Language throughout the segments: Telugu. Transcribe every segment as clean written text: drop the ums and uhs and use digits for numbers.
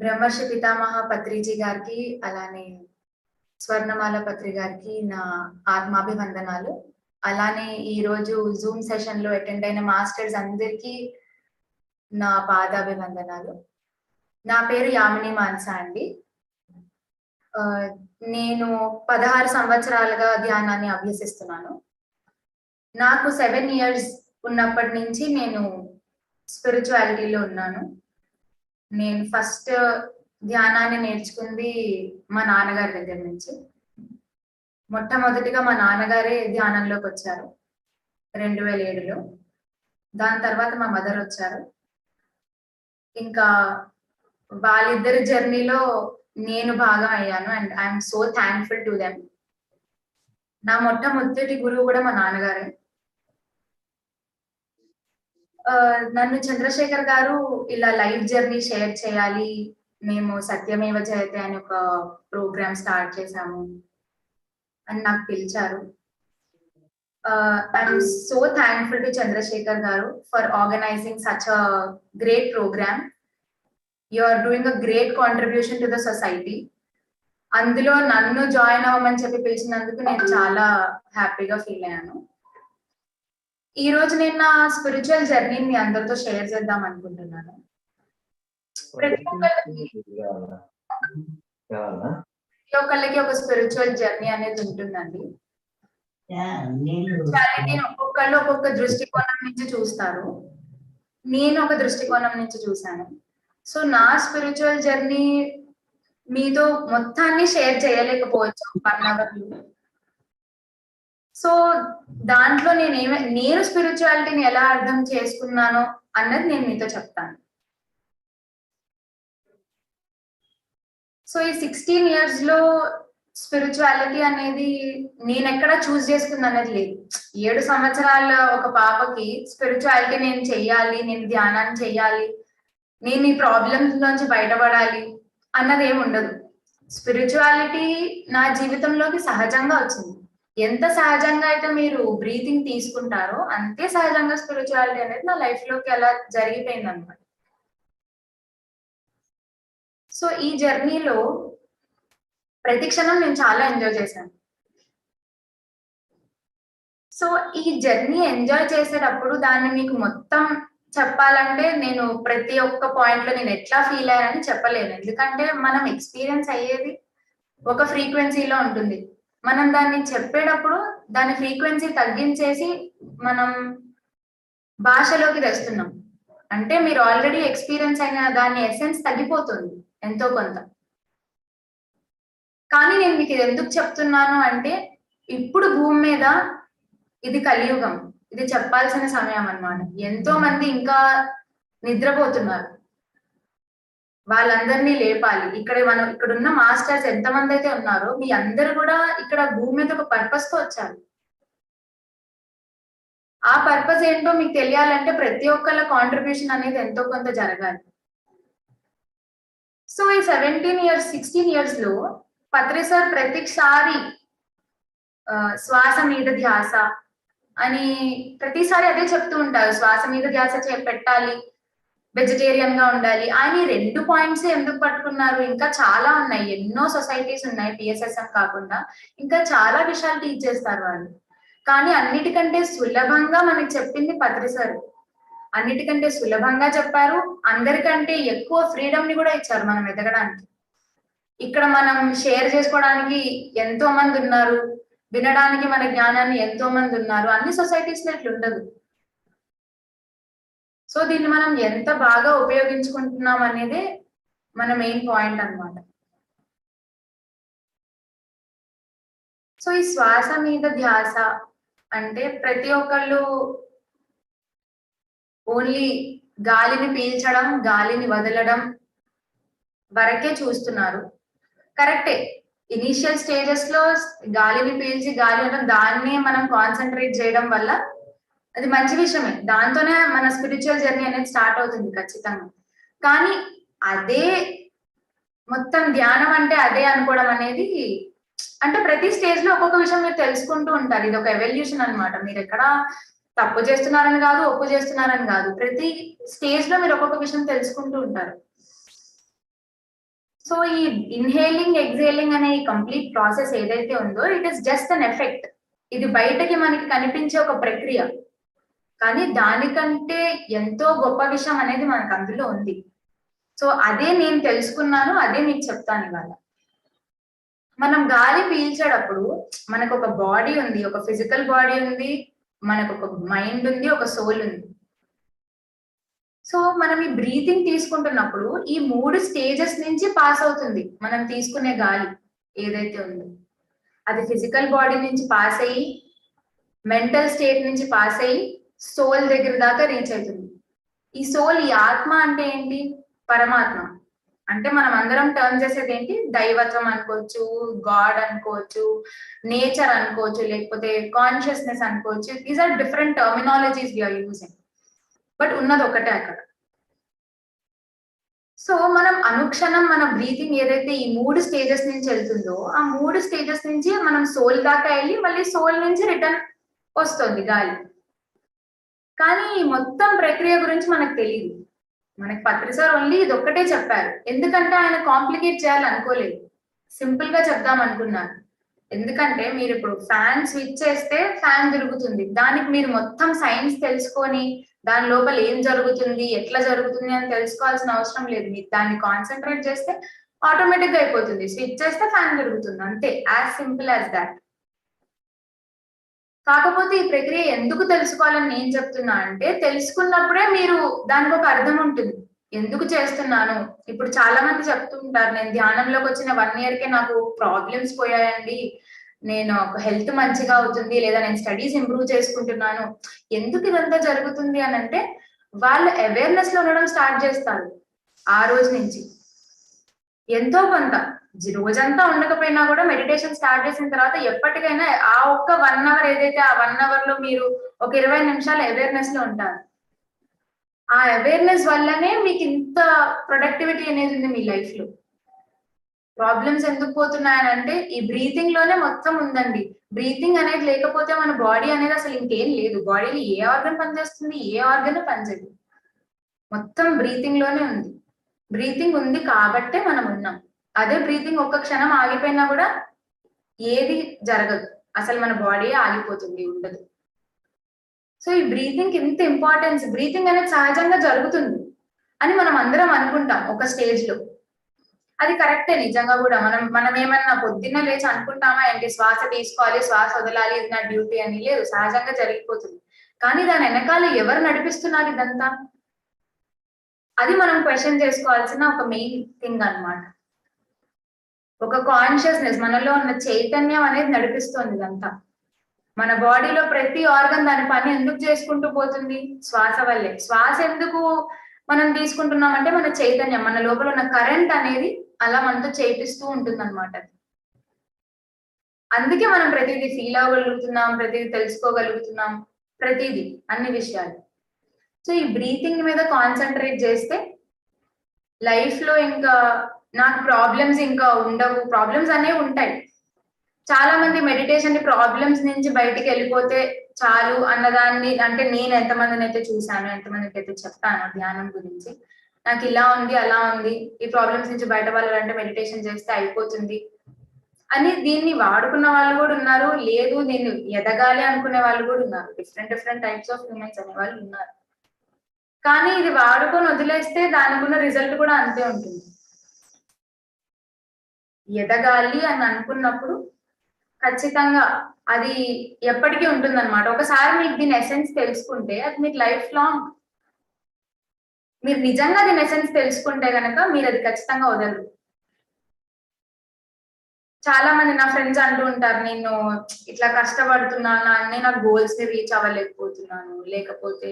బ్రహ్మర్షి పితామహ పత్రిజీ గారికి అలానే స్వర్ణమాల పత్రి గారికి నా ఆత్మాభివందనాలు. అలానే ఈ రోజు జూమ్ సెషన్ లో అటెండ్ అయిన మాస్టర్స్ అందరికీ నా పాదాభివందనాలు. నా పేరు యామిని మాన్సా అండి. నేను 16 సంవత్సరాలుగా ధ్యానాన్ని అభ్యసిస్తున్నాను. నాకు 7 ఇయర్స్ ఉన్నప్పటి నుంచి నేను స్పిరిచువాలిటీలో ఉన్నాను. నేను ఫస్ట్ ధ్యానాన్ని నేర్చుకుంది మా నాన్నగారి దగ్గర నుంచి. మొట్టమొదటిగా మా నాన్నగారే ధ్యానంలోకి వచ్చారు 2007లో. దాని తర్వాత మా మదర్ వచ్చారు. ఇంకా వాళ్ళిద్దరి జర్నీలో నేను భాగం అయ్యాను and I'm so thankful to them. నా మొట్టమొదటి గురువు కూడా మా నాన్నగారే. నన్ను చంద్రశేఖర్ గారు ఇలా లైఫ్ జర్నీ షేర్ చేయాలి, మేము సత్యమేవ జయతే అని ఒక ప్రోగ్రామ్ స్టార్ట్ చేశాము అని నాకు పిలిచారు. I'm so thankful to Chandrashekar garu for organising such a great programme. You are doing a great contribution to the society. అందులో నన్ను జాయిన్ అవ్వమని చెప్పి పిలిచినందుకు నేను చాలా హ్యాపీగా ఫీల్ అయ్యాను. ఈ రోజు నేను నా స్పిరిచువల్ జర్నీని మీ అందరితో షేర్ చేద్దాం అనుకుంటున్నాను. ప్రతి ఒక్కళ్ళకి ఒక స్పిరిచువల్ జర్నీ అనేది ఉంటుందండి. స్పిరిచువాలిటీని ఒక్కొక్కళ్ళు ఒక్కొక్క దృష్టికోణం నుంచి చూస్తారు. నేను ఒక దృష్టికోణం నుంచి చూశాను. సో నా స్పిరిచువల్ జర్నీ మీతో మొత్తాన్ని షేర్ చేయలేకపోవచ్చు 1 అవర్. సో దాంట్లో నేను స్పిరిచువాలిటీని ఎలా అర్థం చేసుకున్నానో అన్నది నేను మీతో చెప్తాను. సో ఈ 16 ఇయర్స్ లో స్పిరిచువాలిటీ అనేది నేను ఎక్కడ చూస్ చేసుకుంది అనేది లేదు. 7 సంవత్సరాల ఒక పాపకి స్పిరిచువాలిటీ నేను చెయ్యాలి, నేను ధ్యానాన్ని చెయ్యాలి, నేను ఈ ప్రాబ్లమ్స్ నుంచి బయటపడాలి అన్నది ఏమి ఉండదు. స్పిరిచువాలిటీ నా జీవితంలోకి సహజంగా వచ్చింది. ఎంత సహజంగా అయితే మీరు బ్రీతింగ్ తీసుకుంటారో అంతే సహజంగా స్పిరిచువాలిటీ అనేది నా లైఫ్ లోకి అలా జరిగిపోయింది అనమాట. సో ఈ జర్నీలో ప్రతి క్షణం నేను చాలా ఎంజాయ్ చేశాను. సో ఈ జర్నీ ఎంజాయ్ చేసేటప్పుడు దాన్ని మీకు మొత్తం చెప్పాలంటే నేను ప్రతి ఒక్క పాయింట్ లో నేను ఎట్లా ఫీల్ అయ్యానని చెప్పలేను. ఎందుకంటే మనం ఎక్స్పీరియన్స్ అయ్యేది ఒక ఫ్రీక్వెన్సీలో ఉంటుంది. మనం దాన్ని చెప్పేటప్పుడు దాని ఫ్రీక్వెన్సీ తగ్గించేసి మనం భాషలోకి తెస్తున్నాం. అంటే మీరు ఆల్రెడీ ఎక్స్పీరియన్స్ అయిన దాని ఎసెన్స్ తగ్గిపోతుంది ఎంతో కొంత. కానీ నేను మీకు ఇది ఎందుకు చెప్తున్నాను అంటే ఇప్పుడు భూమి మీద ఇది కలియుగం, ఇది చెప్పాల్సిన సమయం అన్నమాట. ఎంతో మంది ఇంకా నిద్రపోతున్నారు, వాళ్ళందరినీ లేపాలి. ఇక్కడ ఉన్న మాస్టర్స్ ఎంతమంది అయితే ఉన్నారో మీ అందరు కూడా ఇక్కడ భూమి మీద ఒక పర్పస్ తో వచ్చారు. ఆ పర్పస్ ఏంటో మీకు తెలియాలంటే ప్రతి ఒక్కళ్ళ కాంట్రిబ్యూషన్ అనేది ఎంతో కొంత జరగాలి. సో ఈ 17 ఇయర్స్ 16 ఇయర్స్ లో పత్రి సార్ ప్రతిసారి శ్వాస మీద ధ్యాస అని ప్రతిసారి అదే చెప్తూ ఉంటారు. శ్వాస మీద ధ్యాస పెట్టాలి, వెజిటేరియన్ గా ఉండాలి. ఆయన 2 పాయింట్స్ ఎందుకు పట్టుకున్నారు? ఇంకా చాలా ఉన్నాయి, ఎన్నో సొసైటీస్ ఉన్నాయి పిఎస్ఎస్ఎం కాకుండా, ఇంకా చాలా విషయాలు టీచ్ చేస్తారు వాళ్ళు. కానీ అన్నిటికంటే సులభంగా మనకి చెప్పింది పత్రి సార్. అన్నిటికంటే సులభంగా చెప్పారు, అందరికంటే ఎక్కువ ఫ్రీడమ్ ని కూడా ఇచ్చారు మనం ఎదగడానికి. ఇక్కడ మనం షేర్ చేసుకోవడానికి ఎంతో మంది ఉన్నారు, వినడానికి మన జ్ఞానాన్ని ఎంతో మంది ఉన్నారు. అన్ని సొసైటీస్ లో ఇట్లా ఉండదు. సో దీన్ని మనం ఎంత బాగా ఉపయోగించుకుంటున్నాం అనేది మన మెయిన్ పాయింట్ అన్నమాట. సో ఈ శ్వాస మీద ధ్యాస అంటే ప్రతి ఒక్కళ్ళు ఓన్లీ గాలిని పీల్చడం, గాలిని వదలడం వరకే చూస్తున్నారు. కరెక్టే, ఇనీషియల్ స్టేజెస్ లో గాలిని పీల్చి గాలి వదలడం, దాన్ని మనం కాన్సన్ట్రేట్ చేయడం వల్ల అది మంచి విషయమే. దాంతోనే మన స్పిరిచువల్ జర్నీ అనేది స్టార్ట్ అవుతుంది ఖచ్చితంగా. కానీ అదే మొత్తం ధ్యానం అంటే అదే అనుకోవడం అనేది, అంటే ప్రతి స్టేజ్ లో ఒక్కొక్క విషయం మీరు తెలుసుకుంటూ ఉంటారు. ఇది ఒక ఎవల్యూషన్ అన్నమాట. మీరు ఎక్కడ తప్పు చేస్తున్నారని కాదు, ఒప్పు చేస్తున్నారని కాదు, ప్రతి స్టేజ్ లో మీరు ఒక్కొక్క విషయం తెలుసుకుంటూ ఉంటారు. సో ఈ ఇన్హేలింగ్ ఎక్సేలింగ్ అనే ఈ కంప్లీట్ ప్రాసెస్ ఏదైతే ఉందో it is just an effect. ఇది బయటకి మనకి కనిపించే ఒక ప్రక్రియ, కానీ దానికంటే ఎంతో గొప్ప విషయం అనేది మనకు అందులో ఉంది. సో అదే నేను తెలుసుకున్నాను, అదే మీకు చెప్తాను ఇవాళ. మనం గాలి పీల్చేటప్పుడు మనకు ఒక బాడీ ఉంది, ఒక ఫిజికల్ బాడీ ఉంది, మనకు ఒక మైండ్ ఉంది, ఒక సోల్ ఉంది. సో మనం ఈ బ్రీతింగ్ తీసుకుంటున్నప్పుడు ఈ 3 స్టేజెస్ నుంచి పాస్ అవుతుంది మనం తీసుకునే గాలి ఏదైతే ఉందో. అది ఫిజికల్ బాడీ నుంచి పాస్ అయ్యి, మెంటల్ స్టేట్ నుంచి పాస్ అయ్యి, సోల్ దగ్గర దాకా రీచ్ అవుతుంది. ఈ సోల్, ఈ ఆత్మ అంటే ఏంటి? పరమాత్మ. అంటే మనం అందరం టర్న్ చేసేది ఏంటి? దైవత్వం అనుకోవచ్చు, గాడ్ అనుకోవచ్చు, నేచర్ అనుకోవచ్చు, లేకపోతే కాన్షియస్నెస్ అనుకోవచ్చు. These are different terminologies we are using, but ఉన్నది ఒకటే అక్కడ. సో మనం అనుక్షణం మన బ్రీతింగ్ ఏదైతే ఈ 3 స్టేజెస్ నుంచి వెళ్తుందో, ఆ 3 స్టేజెస్ నుంచి మనం సోల్ దాకా వెళ్ళి మళ్ళీ సోల్ నుంచి రిటర్న్ వస్తుంది గాలి. కానీ ఈ మొత్తం ప్రక్రియ గురించి మనకు తెలియదు. మనకి పత్రి సార్ ఓన్లీ ఇది ఒక్కటే చెప్పారు, ఎందుకంటే ఆయన కాంప్లికేట్ చేయాలనుకోలేదు, సింపుల్ గా చెప్దాం అనుకున్నారు. ఎందుకంటే మీరు ఇప్పుడు ఫ్యాన్ స్విచ్ చేస్తే ఫ్యాన్ తిరుగుతుంది, దానికి మీరు మొత్తం సైన్స్ తెలుసుకొని దాని లోపల ఏం జరుగుతుంది, ఎట్లా జరుగుతుంది అని తెలుసుకోవాల్సిన అవసరం లేదు. మీరు దాన్ని కాన్సన్ట్రేట్ చేస్తే ఆటోమేటిక్ గా అయిపోతుంది, స్విచ్ చేస్తే ఫ్యాన్ తిరుగుతుంది, అంతే, యాజ్ సింపుల్ యాజ్ దాట్. కాకపోతే ఈ ప్రక్రియ ఎందుకు తెలుసుకోవాలని నేను చెప్తున్నా అంటే, తెలుసుకున్నప్పుడే మీరు దానికి ఒక అర్థం ఉంటుంది, ఎందుకు చేస్తున్నాను. ఇప్పుడు చాలా మంది చెప్తుంటారు, నేను ధ్యానంలోకి వచ్చిన 1 year కే నాకు ప్రాబ్లమ్స్ పోయాయండి, నేను హెల్త్ మంచిగా అవుతుంది, లేదా నేను స్టడీస్ ఇంప్రూవ్ చేసుకుంటున్నాను. ఎందుకు ఇదంతా జరుగుతుంది అని అంటే, వాళ్ళు అవేర్నెస్ లో ఉండడం స్టార్ట్ చేస్తారు ఆ రోజు నుంచి. ఎంతో కొంత రోజంతా ఉండకపోయినా కూడా మెడిటేషన్ స్టార్ట్ చేసిన తర్వాత ఎప్పటికైనా ఆ ఒక్క 1 hour ఏదైతే ఆ 1 hour లో మీరు ఒక 20 నిమిషాలు అవేర్నెస్ లో ఉంటారు. ఆ అవేర్నెస్ వల్లనే మీకు ఇంత ప్రొడక్టివిటీ అనేది ఉంది మీ లైఫ్ లో. ప్రాబ్లమ్స్ ఎందుకు పోతున్నాయని అంటే ఈ బ్రీతింగ్ లోనే మొత్తం ఉందండి. బ్రీతింగ్ అనేది లేకపోతే మన బాడీ అనేది అసలు ఇంకేం లేదు. బాడీలో ఏ ఆర్గన్ పనిచేస్తుంది, ఏ ఆర్గన్ పనిచేయదు, మొత్తం బ్రీతింగ్ లోనే ఉంది. బ్రీతింగ్ ఉంది కాబట్టే మనం ఉన్నాం. అదే బ్రీతింగ్ ఒక్క క్షణం ఆగిపోయినా కూడా ఏది జరగదు, అసలు మన బాడీ ఆగిపోతుంది, ఉండదు. సో ఈ బ్రీతింగ్ ఇంత ఇంపార్టెన్స్, బ్రీతింగ్ అనేది సహజంగా జరుగుతుంది అని మనం అందరం అనుకుంటాం ఒక స్టేజ్ లో. అది కరెక్టే నిజంగా కూడా. మనం ఏమన్నా పొద్దున్నే లేచి అనుకుంటామా ఏంటి, శ్వాస తీసుకోవాలి, శ్వాస వదలాలి, ఇది నా డ్యూటీ అని? లేదు, సహజంగా జరిగిపోతుంది. కానీ దాని వెనకాల ఎవరు నడిపిస్తున్నారు ఇదంతా? అది మనం క్వశ్చన్ చేసుకోవాల్సిన ఒక మెయిన్ థింగ్ అన్నమాట. ఒక కాన్షియస్నెస్, మనలో ఉన్న చైతన్యం అనేది నడిపిస్తుంది ఇదంతా. మన బాడీలో ప్రతి ఆర్గన్ దాని పని ఎందుకు చేసుకుంటూ పోతుంది? శ్వాస వల్లే. శ్వాస ఎందుకు మనం తీసుకుంటున్నాం అంటే మన చైతన్యం, మన లోపల ఉన్న కరెంట్ అనేది అలా మనతో చేపిస్తూ ఉంటుంది అనమాట. అందుకే మనం ప్రతిదీ ఫీల్ అవ్వగలుగుతున్నాం, ప్రతిదీ తెలుసుకోగలుగుతున్నాం, ప్రతిదీ, అన్ని విషయాలు. సో ఈ బ్రీతింగ్ మీద కాన్సన్ట్రేట్ చేస్తే లైఫ్ లో ఇంకా నాకు ప్రాబ్లమ్స్ ఇంకా ఉండవు. ప్రాబ్లమ్స్ అనేవి ఉంటాయి. చాలా మంది మెడిటేషన్ ప్రాబ్లమ్స్ నుంచి బయటికి వెళ్ళిపోతే చాలు అన్నదాన్ని, అంటే నేను ఎంతమందిని అయితే చూశాను, ఎంతమందికి అయితే చెప్పాను ధ్యానం గురించి, నాకు ఇలా ఉంది, అలా ఉంది, ఈ ప్రాబ్లమ్స్ నుంచి బయటపడాలంటే మెడిటేషన్ చేస్తే అయిపోతుంది అని దీన్ని వాడుకున్న వాళ్ళు కూడా ఉన్నారు. లేదు నేను ఎదగాలి అనుకునే వాళ్ళు కూడా ఉన్నారు. డిఫరెంట్ టైప్స్ ఆఫ్ హ్యూమన్స్ అనే వాళ్ళు ఉన్నారు. కానీ ఇది వాడుకొని వదిలేస్తే దానికి ఉన్న రిజల్ట్ కూడా అంతే ఉంటుంది. ఎదగాలి అని అనుకున్నప్పుడు ఖచ్చితంగా అది ఎప్పటికీ ఉంటుంది అనమాట. ఒకసారి మీకు దీని ఎసెన్స్ తెలుసుకుంటే అది మీకు లైఫ్ లాంగ్, మీరు నిజంగా దీని ఎసెన్స్ తెలుసుకుంటే గనక మీరు అది ఖచ్చితంగా వదలరు. చాలా మంది నా ఫ్రెండ్స్ అంటూ ఉంటారు, నేను ఇట్లా కష్టపడుతున్నాను, నేను నా గోల్స్ ని రీచ్ అవ్వలేకపోతున్నాను, లేకపోతే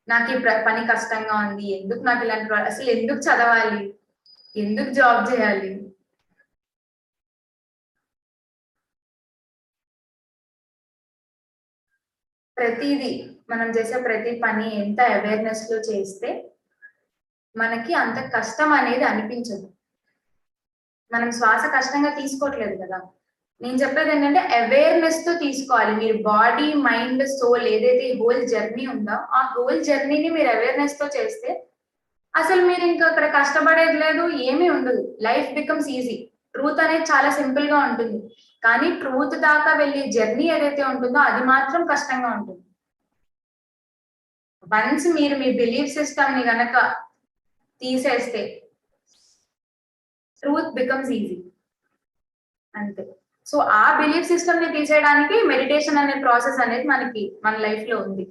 నాకు ఈ పని కష్టంగా ఉంది, ఎందుకు నాకు ఇలాంటి, అసలు ఎందుకు చదవాలి, ఎందుకు జాబ్ చేయాలి? ప్రతిదీ మనం చేసే ప్రతి పని ఎంత అవేర్నెస్ లో చేస్తే మనకి అంత కష్టం అనేది అనిపించదు. మనం శ్వాస కష్టంగా తీసుకోవట్లేదు కదా. నేను చెప్పేది ఏంటంటే అవేర్నెస్ తో తీసుకోవాలి. మీరు బాడీ, మైండ్, సోల్ ఏదైతే హోల్ జర్నీ ఉందో ఆ హోల్ జర్నీని మీరు అవేర్నెస్ తో చేస్తే అసలు మీరు ఇంకా అక్కడ కష్టపడేది లేదు, ఏమీ ఉండదు. Life becomes easy. ట్రూత్ అనేది చాలా సింపుల్ గా ఉంటుంది. కానీ ట్రూత్ దాకా వెళ్ళి జర్నీ ఏదైతే ఉంటుందో అది మాత్రం కష్టంగా ఉంటుంది. వన్స్ మీరు మీ బిలీఫ్ సిస్టమ్ ని గనక తీసేస్తే ట్రూత్ బికమ్స్ ఈజీ అంతే. సో ఆ బిలీఫ్ సిస్టమ్ ని తీసేయడానికి మెడిటేషన్ అనే ప్రాసెస్ అనేది మనకి మన లైఫ్ లో ఉంది.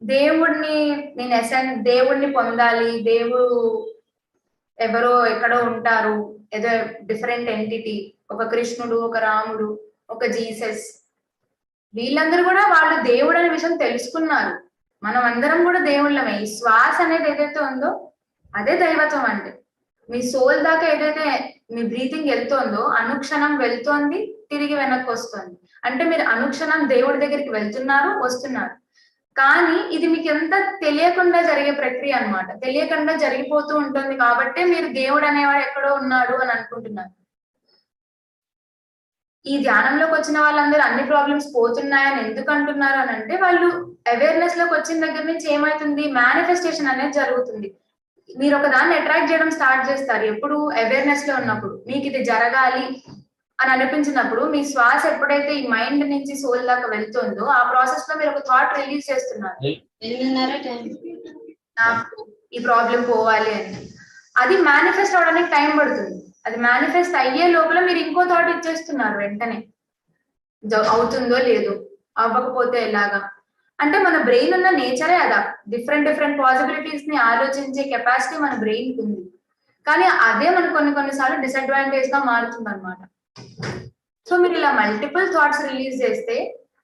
దేవుడిని దేవుడిని పొందాలి, దేవుడు ఎవరో ఎక్కడో ఉంటారు, ఏదో డిఫరెంట్ ఎంటిటీ, ఒక కృష్ణుడు, ఒక రాముడు, ఒక జీసస్, వీళ్ళందరూ కూడా వాళ్ళు దేవుడు అనే విషయం తెలుసుకున్నారు. మనం అందరం కూడా దేవుళ్ళమే. ఈ శ్వాస అనేది ఏదైతే ఉందో అదే దైవత్వం. అంటే మీ సోల్ దాకా ఏదైతే మీ బ్రీతింగ్ వెళ్తోందో అనుక్షణం వెళ్తోంది, తిరిగి వెనక్కి వస్తుంది. అంటే మీరు అనుక్షణం దేవుడి దగ్గరికి వెళ్తున్నారు, వస్తున్నారు. కానీ ఇది మీకు ఎంత తెలియకుండా జరిగే ప్రక్రియ అన్నమాట. తెలియకుండా జరిగిపోతూ ఉంటుంది కాబట్టి మీరు దేవుడు అనేవాడు ఎక్కడో ఉన్నాడు అని అనుకుంటున్నారు. ఈ ధ్యానంలోకి వచ్చిన వాళ్ళందరూ అన్ని ప్రాబ్లమ్స్ పోతున్నాయని ఎందుకు అంటున్నారు అని అంటే, వాళ్ళు అవేర్నెస్ లోకి వచ్చిన దగ్గర నుంచి ఏమైతుంది, మేనిఫెస్టేషన్ అనేది జరుగుతుంది. మీరు ఒక దాన్ని అట్రాక్ట్ చేయడం స్టార్ట్ చేస్తారు ఎప్పుడు, అవేర్నెస్ లో ఉన్నప్పుడు. మీకు ఇది జరగాలి అని అనిపించినప్పుడు మీ శ్వాస ఎప్పుడైతే ఈ మైండ్ నుంచి సోల్ దాకా వెళ్తుందో ఆ ప్రాసెస్ లో మీరు ఒక థాట్ రిలీజ్ చేస్తున్నారు, నాకు ఈ ప్రాబ్లం పోవాలి అని. అది మేనిఫెస్ట్ అవడానికి టైం పడుతుంది. అది మేనిఫెస్ట్ అయ్యే లోపల మీరు ఇంకో థాట్ ఇచ్చేస్తున్నారు వెంటనే, అవుతుందో లేదో, అవ్వకపోతే ఎలాగా. అంటే మన బ్రెయిన్ ఉన్న నేచరే అదా, డిఫరెంట్ డిఫరెంట్ పాసిబిలిటీస్ ని ఆలోచించే కెపాసిటీ మన బ్రెయిన్ ఉంది. కానీ అదే మనకు కొన్నిసార్లు డిసడ్వాంటేజ్ గా మారుతుంది అనమాట. సో మీరు ఇలా మల్టిపుల్ థాట్స్ రిలీజ్ చేస్తే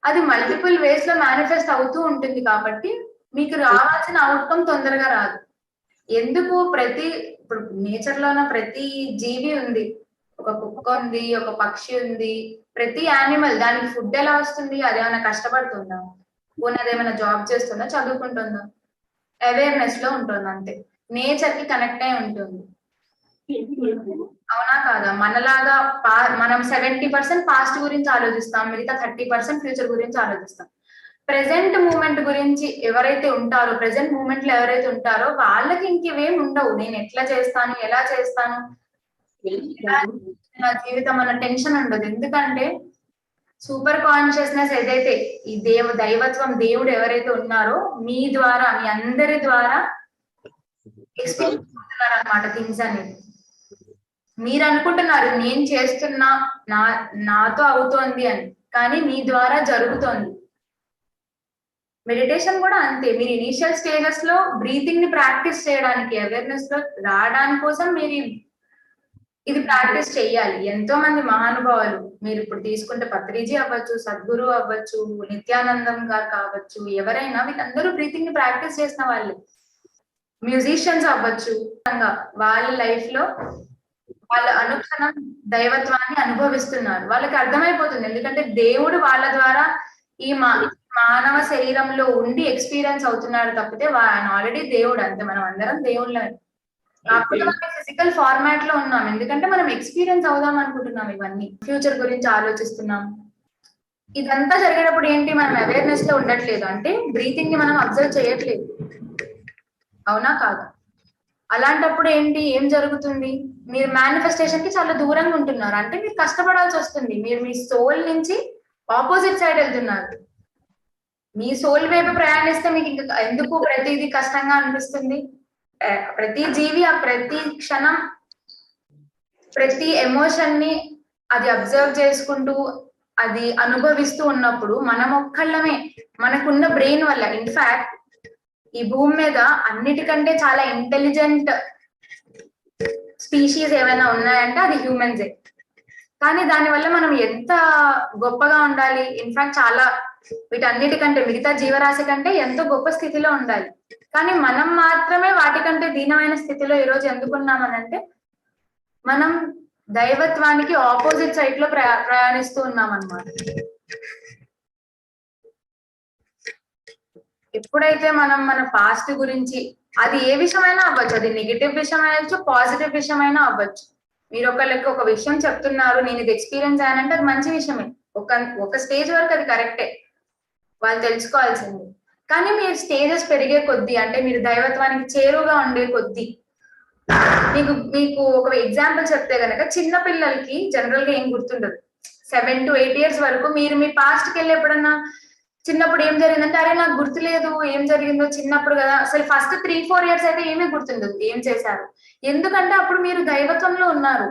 అది మల్టిపుల్ వేస్ లో మేనిఫెస్ట్ అవుతూ ఉంటుంది కాబట్టి మీకు రావాల్సిన అవుట్కమ్ తొందరగా రాదు. ఎందుకు ఇప్పుడు నేచర్ లో ఉన్న ప్రతి జీవి ఉంది, ఒక కుక్క ఉంది, ఒక పక్షి ఉంది, ప్రతి యానిమల్ దానికి ఫుడ్ ఎలా వస్తుంది, అదేమైనా కష్టపడుతుందా, పోనీ అదేమైనా జాబ్ చేస్తుందా, చదువుకుంటుందా, అవేర్నెస్ లో ఉంటుంది అంతే, నేచర్ కి కనెక్ట్ అయి ఉంటుంది. అవునా కాదా? మనలాగా మనం 70% పాస్ట్ గురించి ఆలోచిస్తాం, మిగతా 30% ఫ్యూచర్ గురించి ఆలోచిస్తాం. ప్రెసెంట్ మూమెంట్ గురించి ఎవరైతే ఉంటారో, ప్రెసెంట్ మూమెంట్ లో ఎవరైతే ఉంటారో వాళ్ళకి ఇంకేం ఉండవు. నేను ఎట్లా చేస్తాను, ఎలా చేస్తాను, నా జీవితం అన్న టెన్షన్ ఉండదు. ఎందుకంటే సూపర్ కాన్షియస్నెస్ ఏదైతే ఈ దైవత్వం, దేవుడు ఎవరైతే ఉన్నారో మీ ద్వారా, మీ అందరి ద్వారా ఎక్స్పీరియన్స్ అవుతున్నారు అనమాట థింగ్స్ అనేది. మీరు అనుకుంటున్నారు నేను చేస్తున్నా, నాతో అవుతోంది అని, కానీ మీ ద్వారా జరుగుతోంది. మెడిటేషన్ కూడా అంతే. మీరు ఇనీషియల్ స్టేజెస్ లో బ్రీతింగ్ ని ప్రాక్టీస్ చేయడానికి, అవేర్నెస్ లో రావడానికి కోసం మీరు ఇది ప్రాక్టీస్ చెయ్యాలి. ఎంతో మంది మహానుభావులు మీరు ఇప్పుడు తీసుకుంటే పత్రిజీ అవ్వచ్చు, సద్గురు అవ్వచ్చు, నిత్యానందం గారు కావచ్చు, ఎవరైనా వీళ్ళందరూ బ్రీతింగ్ ని ప్రాక్టీస్ చేసిన వాళ్ళు. మ్యూజిషియన్స్ అవ్వచ్చు, వాళ్ళ లైఫ్ లో వాళ్ళ అనుక్షణం దైవత్వాన్ని అనుభవిస్తున్నారు. వాళ్ళకి అర్థమైపోతుంది, ఎందుకంటే దేవుడు వాళ్ళ ద్వారా ఈ మానవ శరీరంలో ఉండి ఎక్స్పీరియన్స్ అవుతున్నాడు తప్పితే ఆయన ఆల్రెడీ దేవుడు. అంతే, మనం అందరం దేవుళ్ళే. కాకపోతే మనం ఫిజికల్ ఫార్మాట్ లో ఉన్నాం, ఎందుకంటే మనం ఎక్స్పీరియన్స్ అవుదాం అనుకుంటున్నాం, ఇవన్నీ ఫ్యూచర్ గురించి ఆలోచిస్తున్నాం. ఇదంతా జరిగేటప్పుడు ఏంటి, మనం అవేర్నెస్ లో ఉండట్లేదు, అంటే బ్రీతింగ్ ని మనం అబ్జర్వ్ చేయట్లేదు. అవునా కాదా? అలాంటప్పుడు ఏంటి, ఏం జరుగుతుంది, మీరు మేనిఫెస్టేషన్ కి చాలా దూరంగా ఉంటున్నారు. అంటే మీరు కష్టపడాల్సి వస్తుంది. మీరు మీ సోల్ నుంచి ఆపోజిట్ సైడ్ వెళ్తున్నారు. మీ సోల్ వైపు ప్రయాణిస్తే మీకు ఇంకా ఎందుకు ప్రతిదీ కష్టంగా అనిపిస్తుంది. ప్రతి జీవి ఆ ప్రతి క్షణం ప్రతి ఎమోషన్ ని అది అబ్జర్వ్ చేసుకుంటూ అది అనుభవిస్తూ ఉన్నప్పుడు మనం ఒక్కళ్ళమే, మనకున్న బ్రెయిన్ వల్ల. ఇన్ఫాక్ట్ ఈ భూమి మీద అన్నిటికంటే చాలా ఇంటెలిజెంట్ స్పీషీస్ ఏమైనా ఉన్నాయంటే అది హ్యూమన్సే. కానీ దానివల్ల మనం ఎంత గొప్పగా ఉండాలి, ఇన్ఫాక్ట్ చాలా వీటన్నిటికంటే, మిగతా జీవరాశి కంటే ఎంతో గొప్ప స్థితిలో ఉండాలి. కానీ మనం మాత్రమే వాటికంటే దీనమైన స్థితిలో ఈరోజు ఎందుకున్నామనంటే మనం దైవత్వానికి ఆపోజిట్ సైడ్ లో ప్రయాణిస్తూ ఉన్నాం అన్నమాట. ఎప్పుడైతే మనం మన పాస్ట్ గురించి, అది ఏ విషయమైనా అవ్వచ్చు, అది నెగిటివ్ విషయం అవ్వచ్చు, పాజిటివ్ విషయమైనా అవ్వచ్చు. మీరు ఒకళ్ళకి ఒక విషయం చెప్తున్నారు, నేను ఇది ఎక్స్పీరియన్స్ అయ్యానంటే అది మంచి విషయమే. ఒక స్టేజ్ వరకు అది కరెక్టే, వాళ్ళు తెలుసుకోవాల్సింది. కానీ మీరు స్టేజెస్ పెరిగే కొద్దీ, అంటే మీరు దైవత్వానికి చేరువుగా ఉండే కొద్దీ, మీకు ఒక ఎగ్జాంపుల్ చెప్తే గనక, చిన్న పిల్లలకి జనరల్ గా ఏం గుర్తుండదు. 7 to 8 years వరకు మీరు మీ పాస్ట్ కి వెళ్ళి ఎప్పుడన్నా చిన్నప్పుడు ఏం జరిగిందంటే, అరే నాకు గుర్తులేదు ఏం జరిగిందో చిన్నప్పుడు కదా, అసలు ఫస్ట్ 3-4 years అయితే ఏమీ గుర్తుండదు ఏం చేశారు. ఎందుకంటే అప్పుడు మీరు దైవత్వంలో ఉన్నారు,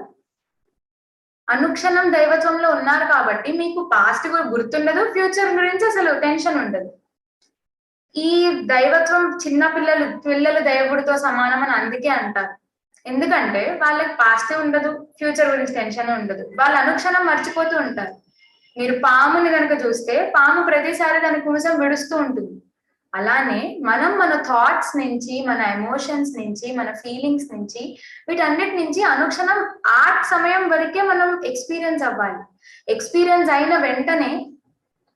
అనుక్షణం దైవత్వంలో ఉన్నారు కాబట్టి మీకు పాస్ట్ కూడా గుర్తుండదు, ఫ్యూచర్ గురించి అసలు టెన్షన్ ఉండదు. ఈ దైవత్వం చిన్న పిల్లలు దైవగుడితో సమానం అని అందుకే అంటారు. ఎందుకంటే వాళ్ళకి పాస్ట్ ఉండదు, ఫ్యూచర్ గురించి టెన్షన్ ఉండదు, వాళ్ళు అనుక్షణం మర్చిపోతూ ఉంటారు. మీరు పాముని కనుక చూస్తే పాము ప్రతిసారి దాని కోసం విడుస్తూ ఉంటుంది. అలానే మనం మన థాట్స్ నుంచి, మన ఎమోషన్స్ నుంచి, మన ఫీలింగ్స్ నుంచి, వీటన్నిటి నుంచి అనుక్షణం ఆ సమయం వరకే మనం ఎక్స్పీరియన్స్ అవ్వాలి. ఎక్స్పీరియన్స్ అయిన వెంటనే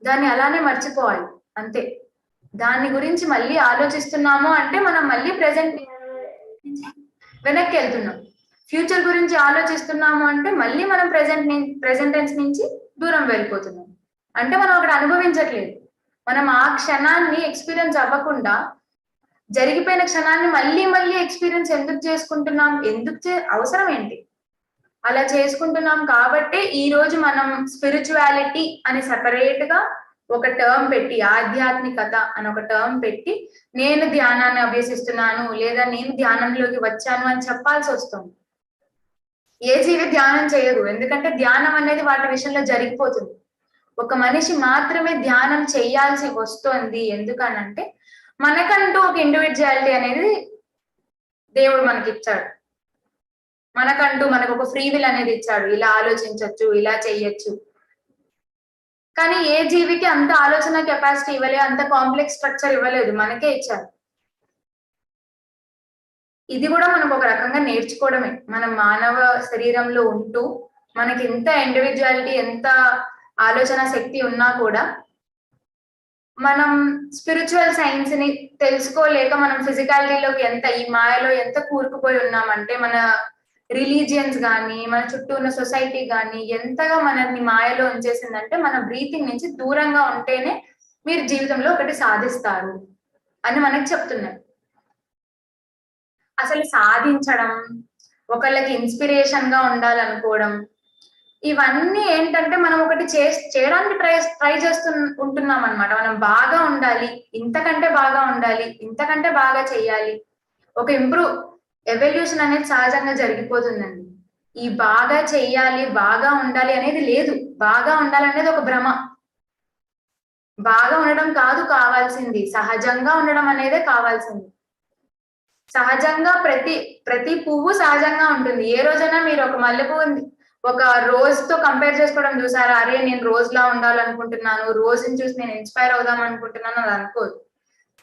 దాన్ని అలానే మర్చిపోవాలి అంతే. దాని గురించి మళ్ళీ ఆలోచిస్తున్నాము అంటే మనం మళ్ళీ ప్రెసెంట్ వెనక్కి వెళ్తున్నాం. ఫ్యూచర్ గురించి ఆలోచిస్తున్నాము అంటే మళ్ళీ మనం ప్రెసెంటెన్స్ నుంచి దూరం వెళ్ళిపోతున్నాం. అంటే మనం అక్కడ అనుభవించట్లేదు. మనం ఆ క్షణాన్ని ఎక్స్పీరియన్స్ అవ్వకుండా జరిగిపోయిన క్షణాన్ని మళ్ళీ ఎక్స్పీరియన్స్ ఎందుకు చేసుకుంటున్నాం, అవసరం ఏంటి? అలా చేసుకుంటున్నాం కాబట్టి ఈ రోజు మనం స్పిరిచువాలిటీ అని సెపరేట్ గా ఒక టర్మ్ పెట్టి, ఆధ్యాత్మికత అని ఒక టర్మ్ పెట్టి, నేను ధ్యానాన్ని అభ్యసిస్తున్నాను లేదా నేను ధ్యానంలోకి వచ్చాను అని చెప్పాల్సి వస్తుంది. ఏ జీవి ధ్యానం చేయరు, ఎందుకంటే ధ్యానం అనేది వాటి విషయంలో జరిగిపోతుంది. ఒక మనిషి మాత్రమే ధ్యానం చేయాల్సి వస్తుంది. ఎందుకనంటే మనకంటూ ఒక ఇండివిజువాలిటీ అనేది దేవుడు మనకి ఇచ్చాడు. మనకు ఒక ఫ్రీ విల్ అనేది ఇచ్చాడు. ఇలా ఆలోచించవచ్చు, ఇలా చెయ్యొచ్చు. కానీ ఏ జీవికి అంత ఆలోచన కెపాసిటీ ఇవ్వలేదు, అంత కాంప్లెక్స్ స్ట్రక్చర్ ఇవ్వలేదు, మనకే ఇచ్చారు. ఇది కూడా మనకు ఒక రకంగా నేర్చుకోవడమే. మనం మానవ శరీరంలో ఉంటూ మనకి ఎంత ఇండివిజువాలిటీ, ఎంత ఆలోచన శక్తి ఉన్నా కూడా మనం స్పిరిచువల్ సైన్స్ ని తెలుసుకోలేక మనం ఫిజికాలిటీలోకి ఈ మాయలో ఎంత కూరుకుపోయి ఉన్నామంటే, మన రిలీజియన్స్ కానీ మన చుట్టూ ఉన్న సొసైటీ కానీ ఎంతగా మనల్ని మాయలో ఉంచేసిందంటే, మన బ్రీతింగ్ నుంచి దూరంగా ఉంటేనే మీరు జీవితంలో ఒకటి సాధిస్తారు అని మనకి చెప్తున్నారు. అసలు సాధించడం, ఒకళ్ళకి ఇన్స్పిరేషన్ గా ఉండాలనుకోవడం, ఇవన్నీ ఏంటంటే మనం ఒకటి చేయడానికి ట్రై ఉంటున్నాం అనమాట. మనం బాగా ఉండాలి, ఇంతకంటే బాగా ఉండాలి, ఇంతకంటే బాగా చెయ్యాలి, ఒక ఎవల్యూషన్ అనేది సహజంగా జరిగిపోతుందండి. ఈ బాగా చెయ్యాలి, బాగా ఉండాలి అనేది లేదు. బాగా ఉండాలి అనేది ఒక భ్రమ. బాగా ఉండడం కాదు కావాల్సింది, సహజంగా ఉండడం అనేదే కావాల్సింది. సహజంగా ప్రతి పువ్వు సహజంగా ఉంటుంది. ఏ రోజైనా మీరు ఒక మల్లెపువ్వు ఒక రోజ్ తో కంపేర్ చేసుకోవడం చూసారా? అరే నేను రోజ్ లా ఉండాలనుకుంటున్నాను, రోజుని చూసి నేను ఇన్స్పైర్ అవుదాం అనుకుంటున్నాను అది అనుకోదు.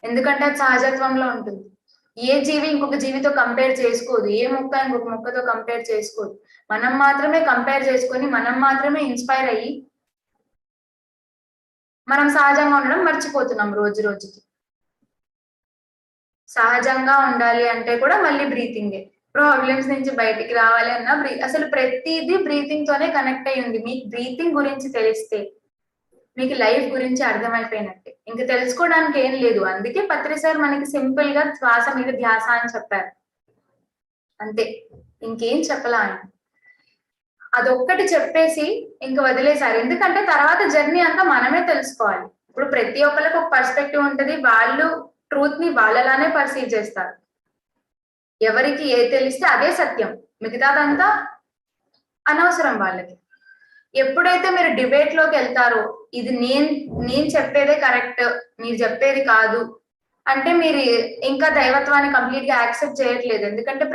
ఎందుకంటే అది సహజత్వంలో ఉంటుంది. ఏ జీవి ఇంకొక జీవితో కంపేర్ చేసుకోదు, ఏ మొక్క ఇంకొక మొక్కతో కంపేర్ చేసుకోదు. మనం మాత్రమే కంపేర్ చేసుకొని, మనం మాత్రమే ఇన్స్పైర్ అయ్యి మనం సహజంగా ఉండడం మర్చిపోతున్నాం రోజు రోజుకి. సహజంగా ఉండాలి అంటే కూడా మళ్ళీ బ్రీతింగే. ప్రాబ్లమ్స్ నుంచి బయటికి రావాలి అన్న అసలు ప్రతిదీ బ్రీతింగ్ తోనే కనెక్ట్ అయ్యి ఉంది. మీకు బ్రీతింగ్ గురించి తెలిస్తే మీకు లైఫ్ గురించి అర్థమైపోయినట్టే. ఇంక తెలుసుకోవడానికి ఏం లేదు. అందుకే పత్రి సార్ మనకి సింపుల్ గా శ్వాస మీద ధ్యాస అని చెప్పారు, అంతే. ఇంకేం చెప్పలా ఆయన. అదొక్కటి చెప్పేసి ఇంక వదిలేశారు. ఎందుకంటే తర్వాత జర్నీ అంతా మనమే తెలుసుకోవాలి. ఇప్పుడు ప్రతి ఒక్కరికి ఒక పర్స్పెక్టివ్ ఉంటది, వాళ్ళు ట్రూత్ ని వాళ్ళలానే పర్సీవ్ చేస్తారు. ఎవరికి ఏది తెలిస్తే అదే సత్యం, మిగతాదంతా అనవసరం వాళ్ళకి. ఎప్పుడైతే మీరు డిబేట్ లోకి వెళ్తారో, ఇది నేను చెప్పేదే కరెక్ట్, మీరు చెప్పేది కాదు అంటే మీరు ఇంకా దైవత్వాన్ని కంప్లీట్ గా యాక్సెప్ట్ చేయట్లేదు. ఎందుకంటే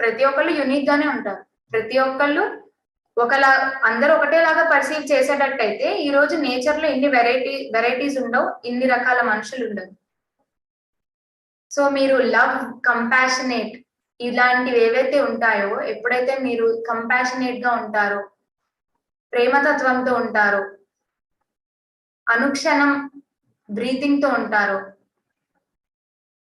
ప్రతి ఒక్కళ్ళు యూనిక్ గానే ఉంటారు. ప్రతి ఒక్కళ్ళు అందరూ ఒకటేలాగా పర్సీవ్ చేసేటట్టయితే ఈ రోజు నేచర్ లో ఇన్ని వెరైటీస్ ఉండవు, ఇన్ని రకాల మనుషులు ఉండవు. సో మీరు లవ్, కంపాషనేట్ ఇలాంటివి ఏవైతే ఉంటాయో, ఎప్పుడైతే మీరు కంపాషనేట్ గా ఉంటారో, ప్రేమతత్వంతో ఉంటారో, అనుక్షణం బ్రీతింగ్ తో ఉంటారో,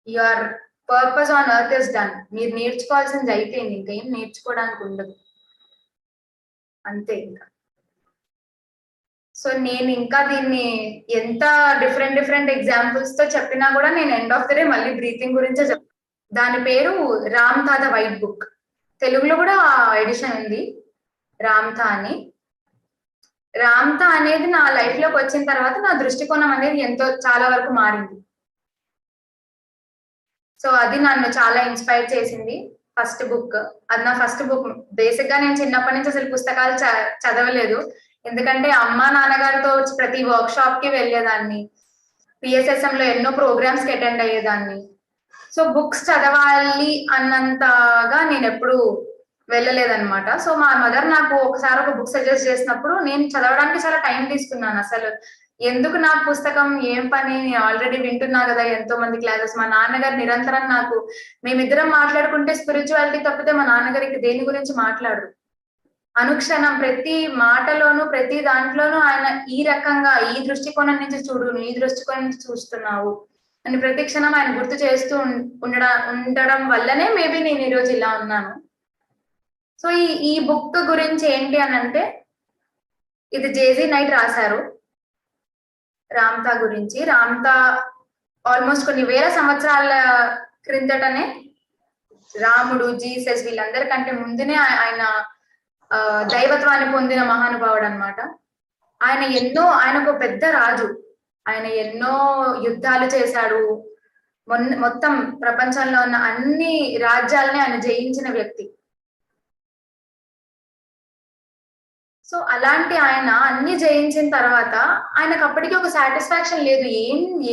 your purpose on earth is done. మీరు నేర్చుకోవాల్సింది అయిపోయింది, ఇంకా ఏం నేర్చుకోవడానికి ఉండదు, అంతే ఇంకా. సో నేను ఇంకా దీన్ని ఎంత డిఫరెంట్ ఎగ్జాంపుల్స్ తో చెప్పినా కూడా నేను ఎండ్ ఆఫ్ ద డే మళ్ళీ బ్రీతింగ్ గురించే చెప్తాను. దాని పేరు రామ్థా ద వైట్ బుక్. తెలుగులో కూడా ఎడిషన్ ఉంది, రామ్థా అని. రామ్థా అనేది నా లైఫ్ లోకి వచ్చిన తర్వాత నా దృష్టికోణం అనేది చాలా వరకు మారింది. సో అది నన్ను చాలా ఇన్స్పైర్ చేసింది. ఫస్ట్ బుక్ అది నా ఫస్ట్ బుక్. బేసిక్ గా నేను చిన్నప్పటి నుంచి అసలు పుస్తకాలు చదవలేదు, ఎందుకంటే అమ్మ నాన్నగారితో ప్రతి వర్క్ షాప్ కి వెళ్ళేదాన్ని, పిఎస్ఎస్ఎం లో ఎన్నో ప్రోగ్రామ్స్ కి అటెండ్ అయ్యేదాన్ని. సో బుక్స్ చదవాలి అన్నంతగా నేను ఎప్పుడు వెళ్ళలేదన్నమాట. సో మా మదర్ నాకు ఒకసారి ఒక బుక్ సజెస్ట్ చేసినప్పుడు నేను చదవడానికి చాలా టైం తీసుకున్నాను. అసలు ఎందుకు నాకు పుస్తకం, ఏం పని, నేను ఆల్రెడీ వింటున్నా కదా ఎంతో మంది క్లాసెస్. మా నాన్నగారు నిరంతరం నాకు, మేమిద్దరం మాట్లాడుకుంటే స్పిరిచువాలిటీ తప్పితే మా నాన్నగారికి దేని గురించి మాట్లాడరు. అనుక్షణం ప్రతి మాటలోను ప్రతి దాంట్లోనూ ఆయన ఈ రకంగా, ఈ దృష్టికోణం నుంచి చూడు, ఈ దృష్టికోణం నుంచి చూస్తున్నావు అని ప్రతి క్షణం ఆయన గుర్తు చేస్తూ ఉండడం వల్లనే మేబీ నేను ఈరోజు ఇలా ఉన్నాను. సో ఈ బుక్ గురించి ఏంటి అని అంటే, ఇది జేజీ నైట్ రాశారు రామ్థా గురించి. రామ్థా ఆల్మోస్ట్ కొన్ని వేల సంవత్సరాల క్రిందటనే రాముడు, జీసస్ వీళ్ళందరికంటే ముందునే ఆయన దైవత్వాన్ని పొందిన మహానుభావుడు అనమాట. ఆయన ఒక పెద్ద రాజు. ఆయన ఎన్నో యుద్ధాలు చేశాడు, మొత్తం ప్రపంచంలో ఉన్న అన్ని రాజ్యాలని ఆయన జయించిన వ్యక్తి. సో అలాంటి ఆయన అన్ని జయించిన తర్వాత ఆయనకు అప్పటికి ఒక సాటిస్ఫాక్షన్ లేదు.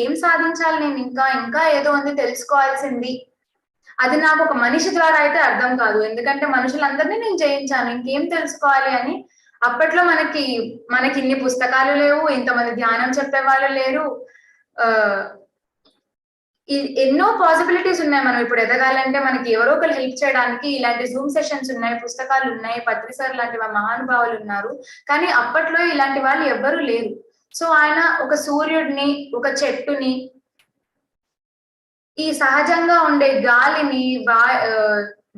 ఏం సాధించాలి నేను, ఇంకా ఏదో ఉంది తెలుసుకోవాల్సింది. అది నాకు ఒక మనిషి ద్వారా అయితే అర్థం కాదు, ఎందుకంటే మనుషులందరినీ నేను జయించాను, ఇంకేం తెలుసుకోవాలి అని. అప్పట్లో మనకి ఇన్ని పుస్తకాలు లేవు, ఇంతమంది ధ్యానం చెప్పే వాళ్ళు లేరు, ఎన్నో పాసిబిలిటీస్ ఉన్నాయి. మనం ఇప్పుడు ఎదగాలంటే మనకి ఎవరో ఒకరు హెల్ప్ చేయడానికి ఇలాంటి జూమ్ సెషన్స్ ఉన్నాయి, పుస్తకాలు ఉన్నాయి, పత్రి సార్ లాంటి మహానుభావులు ఉన్నారు. కానీ అప్పట్లో ఇలాంటి వాళ్ళు ఎవ్వరూ లేరు. సో ఆయన ఒక సూర్యుడిని, ఒక చెట్టుని, ఈ సహజంగా ఉండే గాలిని,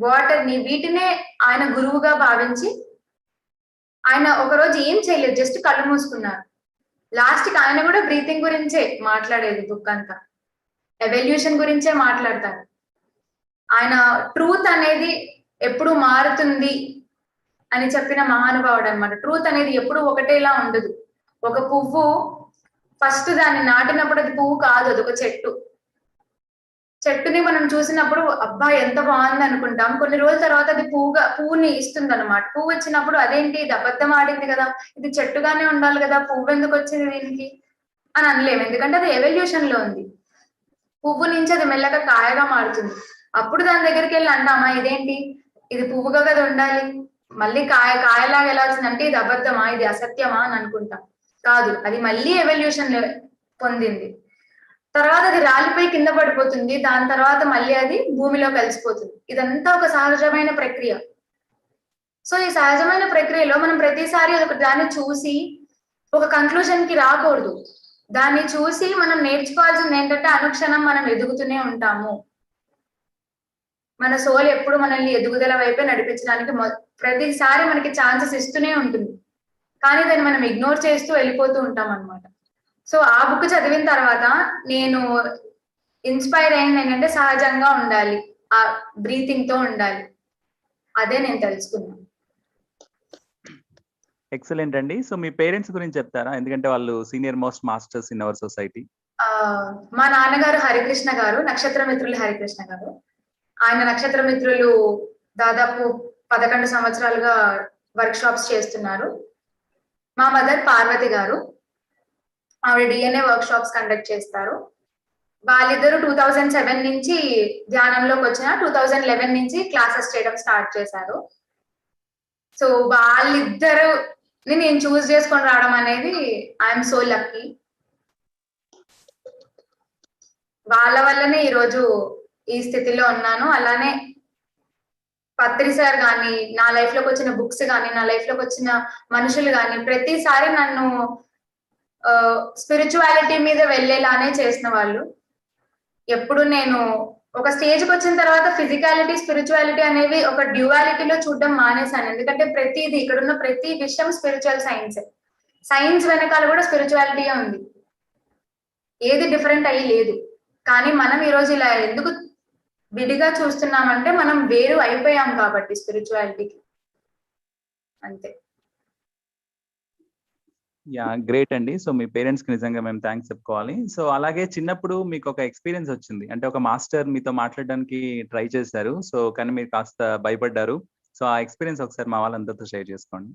వాటర్ ని, వీటినే ఆయన గురువుగా భావించి ఆయన ఒకరోజు ఏం చేయలేదు, జస్ట్ కళ్ళు మూసుకున్నారు. లాస్ట్ కి ఆయన కూడా బ్రీతింగ్ గురించే మాట్లాడేది. బుక్ అంతా ఎవల్యూషన్ గురించే మాట్లాడతారు. ఆయన ట్రూత్ అనేది ఎప్పుడు మారుతుంది అని చెప్పిన మహానుభావుడు అనమాట. ట్రూత్ అనేది ఎప్పుడు ఒకటేలా ఉండదు. ఒక పువ్వు ఫస్ట్ దాన్ని నాటినప్పుడు అది పువ్వు కాదు, అది ఒక చెట్టుని మనం చూసినప్పుడు అబ్బా ఎంత బాగుంది అనుకుంటాం. కొన్ని రోజుల తర్వాత అది పువ్వుని ఇస్తుంది అనమాట. పువ్వు ఇచ్చినప్పుడు అదేంటి, ఇది అబద్ధం ఆడింది కదా, ఇది చెట్టుగానే ఉండాలి కదా, పువ్వు ఎందుకు వచ్చింది దీనికి అని అనలేము, ఎందుకంటే అది ఎవల్యూషన్ లో ఉంది. పువ్వు నుంచి అది మెల్లగా కాయగా మారుతుంది. అప్పుడు దాని దగ్గరికి వెళ్ళి అంటామా, ఇదేంటి, ఇది పువ్వుగా కదా ఉండాలి, మళ్ళీ కాయలాగా ఎలా వచ్చిందంటే ఇది అబద్ధమా, ఇది అసత్యమా అని అనుకుంటాం. కాదు, అది మళ్ళీ ఎవల్యూషన్ పొందింది. తర్వాత అది రాలిపోయి కింద పడిపోతుంది, దాని తర్వాత మళ్ళీ అది భూమిలో కలిసిపోతుంది. ఇదంతా ఒక సహజమైన ప్రక్రియ. సో ఈ సహజమైన ప్రక్రియలో మనం ప్రతిసారి దాన్ని చూసి ఒక కన్క్లూజన్ కి రాకూడదు. దాన్ని చూసి మనం నేర్చుకోవాల్సింది ఏంటంటే, అనుక్షణం మనం ఎదుగుతూనే ఉంటాము. మన సోల్ ఎప్పుడు మనల్ని ఎదుగుదల వైపే నడిపించడానికి ప్రతిసారి మనకి ఛాన్సెస్ ఇస్తూనే ఉంటుంది, కానీ దాన్ని మనం ఇగ్నోర్ చేస్తూ వెళ్ళిపోతూ ఉంటాం అనమాట. సో ఆ బుక్ చదివిన తర్వాత నేను ఇన్స్పైర్ అయింది ఏంటంటే, సహజంగా ఉండాలి, ఆ బ్రీతింగ్ తో ఉండాలి. అదే నేను తెలుసుకున్నాను. ఎక్సలెంట్ అండి. సో మీ పేరెంట్స్ గురించి చెప్తారా, ఎందుకంటే వాళ్ళు senior most masters in our society. మా నాన్నగారు హరికృష్ణ గారు, నక్షత్ర మిత్రులు హరికృష్ణ గారు. ఆయన నక్షత్ర మిత్రులు దాదాపు 11 సంవత్సరాలుగా వర్క్ షాప్స్ చేస్తున్నారు. మా మదర్ పార్వతి గారు, ఆవిడ డిఎన్ఏ వర్క్ షాప్స్ కండక్ట్ చేస్తారు. వాళ్ళిద్దరు 2007 నుంచి ధ్యానంలోకి వచ్చిన 2011 నుంచి క్లాసెస్ చేయడం స్టార్ట్ చేశారు. సో వాళ్ళిద్దరు నేను చూస్ చేసుకొని రావడం అనేది ఐఎమ్ సో లక్కీ. వాళ్ళ వల్లనే ఈరోజు ఈ స్థితిలో ఉన్నాను. అలానే పత్రి సార్ కానీ, నా లైఫ్ లోకి వచ్చిన బుక్స్ కానీ, నా లైఫ్ లోకి వచ్చిన మనుషులు కానీ ప్రతిసారి నన్ను స్పిరిచువాలిటీ మీద వెళ్ళేలానే చేసిన వాళ్ళు. ఎప్పుడు నేను ఒక స్టేజ్కి వచ్చిన తర్వాత ఫిజికాలిటీ, స్పిరిచువాలిటీ అనేవి ఒక డ్యూవాలిటీలో చూడడం మానేశాను. ఎందుకంటే ప్రతిది, ఇక్కడున్న ప్రతి విషయం స్పిరిచువల్ సైన్స్. సైన్స్ వెనకాల కూడా స్పిరిచువాలిటీ ఉంది, ఏది డిఫరెంట్ అయ్యి లేదు. కానీ మనం ఈరోజు ఇలా ఎందుకు విడిగా చూస్తున్నామంటే మనం వేరు అయిపోయాం కాబట్టి స్పిరిచువాలిటీకి, అంతే. యా గ్రేట్ అండి. సో మీ పేరెంట్స్ కి నిజంగా మేము థ్యాంక్స్ చెప్పుకోవాలి. సో అలాగే చిన్నప్పుడు మీకు ఒక ఎక్స్పీరియన్స్ వచ్చింది, అంటే ఒక మాస్టర్ మీతో మాట్లాడడానికి ట్రై చేశారు, సో కానీ మీరు కాస్త భయపడ్డారు. సో ఆ ఎక్స్పీరియన్స్ ఒకసారి మా వాళ్ళందరితో షేర్ చేసుకోండి.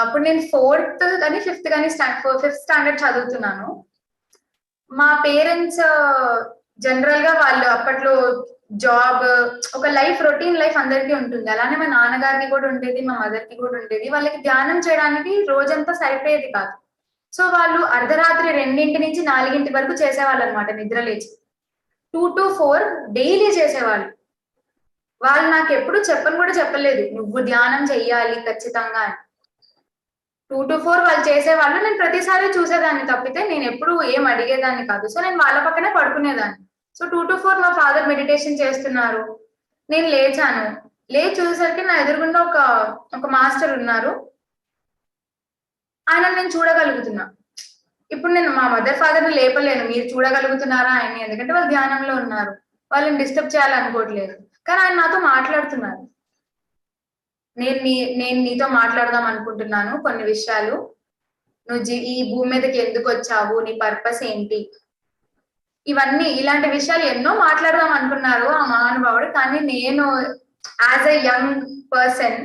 అప్పుడు నేను 4th కానీ 5th కానీ 5th స్టాండర్డ్ చదువుతున్నాను. మా పేరెంట్స్ జనరల్ గా వాళ్ళు అప్పట్లో జాబ్, ఒక లైఫ్, రొటీన్ లైఫ్ అందరికీ ఉంటుంది. అలానే మా నాన్నగారికి కూడా ఉండేది, మా మదర్ కి కూడా ఉండేది. వాళ్ళకి ధ్యానం చేయడానికి రోజంతా సరిపోయేది కాదు. సో వాళ్ళు అర్ధరాత్రి 2 నుంచి 4 వరకు చేసేవాళ్ళు అనమాట, నిద్ర లేచి 2 to 4 డైలీ చేసేవాళ్ళు. వాళ్ళు నాకు ఎప్పుడు చెప్పని కూడా చెప్పలేదు నువ్వు ధ్యానం చెయ్యాలి ఖచ్చితంగా అని. 2 to 4 వాళ్ళు చేసేవాళ్ళు, నేను ప్రతిసారి చూసేదాన్ని తప్పితే నేను ఎప్పుడు ఏం అడిగేదాన్ని కాదు. సో నేను వాళ్ళ పక్కనే పడుకునేదాన్ని. సో 2 to 4 మా ఫాదర్ మెడిటేషన్ చేస్తున్నారు, నేను లేచాను. లేచి చూసేసరికి నా ఎదురుగుండా ఒక మాస్టర్ ఉన్నారు, ఆయన నేను చూడగలుగుతున్నా. ఇప్పుడు నేను మా మదర్ ఫాదర్ని లేపలేను, మీరు చూడగలుగుతున్నారా ఆయన్ని, ఎందుకంటే వాళ్ళు ధ్యానంలో ఉన్నారు, వాళ్ళని డిస్టర్బ్ చేయాలనుకోవట్లేదు. కానీ ఆయన నాతో మాట్లాడుతున్నారు. నేను నీతో మాట్లాడదాం అనుకుంటున్నాను కొన్ని విషయాలు, నువ్వు ఈ భూమి మీదకి ఎందుకు వచ్చావు, నీ పర్పస్ ఏంటి, ఇవన్నీ ఇలాంటి విషయాలు ఎన్నో మాట్లాడదాం అనుకున్నారు ఆ మహానుభావుడు. కానీ నేను యాజ్ ఎ యంగ్ పర్సన్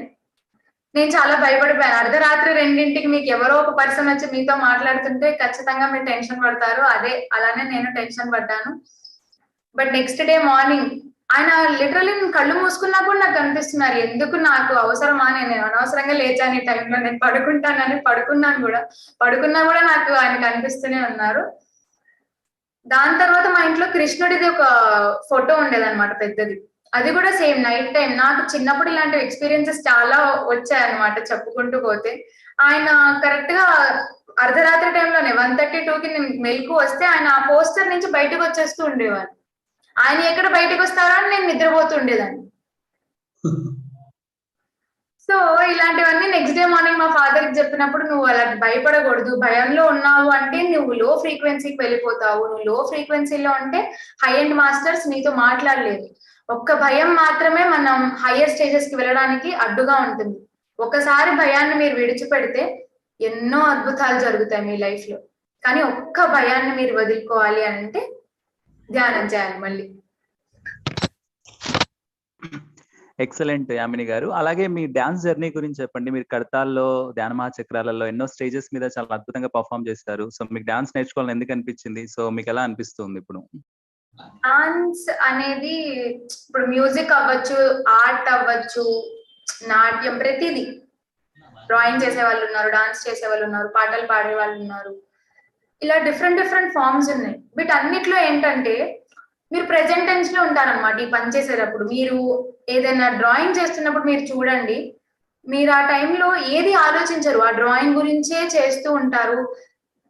నేను చాలా భయపడిపోయాను. అర్ధరాత్రి 2 మీకు ఎవరో ఒక పర్సన్ వచ్చి మీతో మాట్లాడుతుంటే ఖచ్చితంగా మీరు టెన్షన్ పడతారు, అలానే నేను టెన్షన్ పడ్డాను. బట్ నెక్స్ట్ డే మార్నింగ్ ఆయన లిటరలీ నేను కళ్ళు మూసుకున్నా కూడా నాకు కనిపిస్తున్నారు. ఎందుకు నాకు అవసరమా, నేను అనవసరంగా లేచాను ఈ టైంలో, నేను పడుకున్నాను కూడా, పడుకున్నా కూడా నాకు ఆయన కనిపిస్తూనే ఉన్నారు. దాని తర్వాత మా ఇంట్లో కృష్ణుడిది ఒక ఫోటో ఉండేదన్నమాట పెద్దది, అది కూడా సేమ్ నైట్ టైం. నాకు చిన్నప్పుడు ఇలాంటి ఎక్స్పీరియన్సెస్ చాలా వచ్చాయన్నమాట చెప్పుకుంటూ పోతే. ఆయన కరెక్ట్ గా అర్ధరాత్రి టైంలోనే 1:32కి నేను మెలకు వస్తే ఆయన ఆ పోస్టర్ నుంచి బయటకు వచ్చేస్తూ ఉండేవారు. ఆయన ఎక్కడ బయటకు వస్తారో అని నేను నిద్రపోతుండేదాన్ని. సో ఇలాంటివన్నీ నెక్స్ట్ డే మార్నింగ్ మా ఫాదర్ కి చెప్పినప్పుడు, నువ్వు అలా భయపడకూడదు, భయంలో ఉన్నావు అంటే నువ్వు లో ఫ్రీక్వెన్సీకి వెళ్ళిపోతావు, నువ్వు లో ఫ్రీక్వెన్సీలో ఉంటే హై అండ్ మాస్టర్స్ నీతో మాట్లాడలేరు. ఒక్క భయం మాత్రమే మనం హయ్యర్ స్టేజెస్ కి వెళ్ళడానికి అడ్డుగా ఉంటుంది. ఒకసారి భయాన్ని మీరు విడిచిపెడితే ఎన్నో అద్భుతాలు జరుగుతాయి మీ లైఫ్ లో. కానీ ఒక్క భయాన్ని మీరు వదులుకోవాలి అంటే ధ్యానం చేయాలి మళ్ళీ. ఎక్సలెంట్ యామిని గారు. అలాగే మీ డాన్స్ జర్నీ గురించి చెప్పండి. మీరు కడతాల్లో, ధ్యాన మహాచక్రాలలో ఎన్నో స్టేజెస్ మీద చాలా అద్భుతంగా పర్ఫామ్ చేస్తారు. సో మీకు డాన్స్ నేర్చుకోవాలని ఎందుకు అనిపించింది? సో మీకు ఎలా అనిపిస్తుంది ఇప్పుడు? డాన్స్ అనేది ఇప్పుడు మ్యూజిక్ అవ్వచ్చు, ఆర్ట్ అవ్వచ్చు, నాట్యం, ప్రతిదీ. డ్రాయింగ్ చేసే వాళ్ళు ఉన్నారు, డాన్స్ చేసే వాళ్ళు ఉన్నారు, పాటలు పాడే వాళ్ళు ఉన్నారు, ఇలా డిఫరెంట్ ఫార్మ్స్ ఉన్నాయి. వీటన్నిటిలో ఏంటంటే మీరు ప్రెజెంట్ టెన్స్ లో ఉంటారన్నమాట. ఈ పని చేసేటప్పుడు మీరు ఏదైనా డ్రాయింగ్ చేస్తున్నప్పుడు మీరు చూడండి, మీరు ఆ టైంలో ఏది ఆలోచించరు, ఆ డ్రాయింగ్ గురించే చేస్తూ ఉంటారు,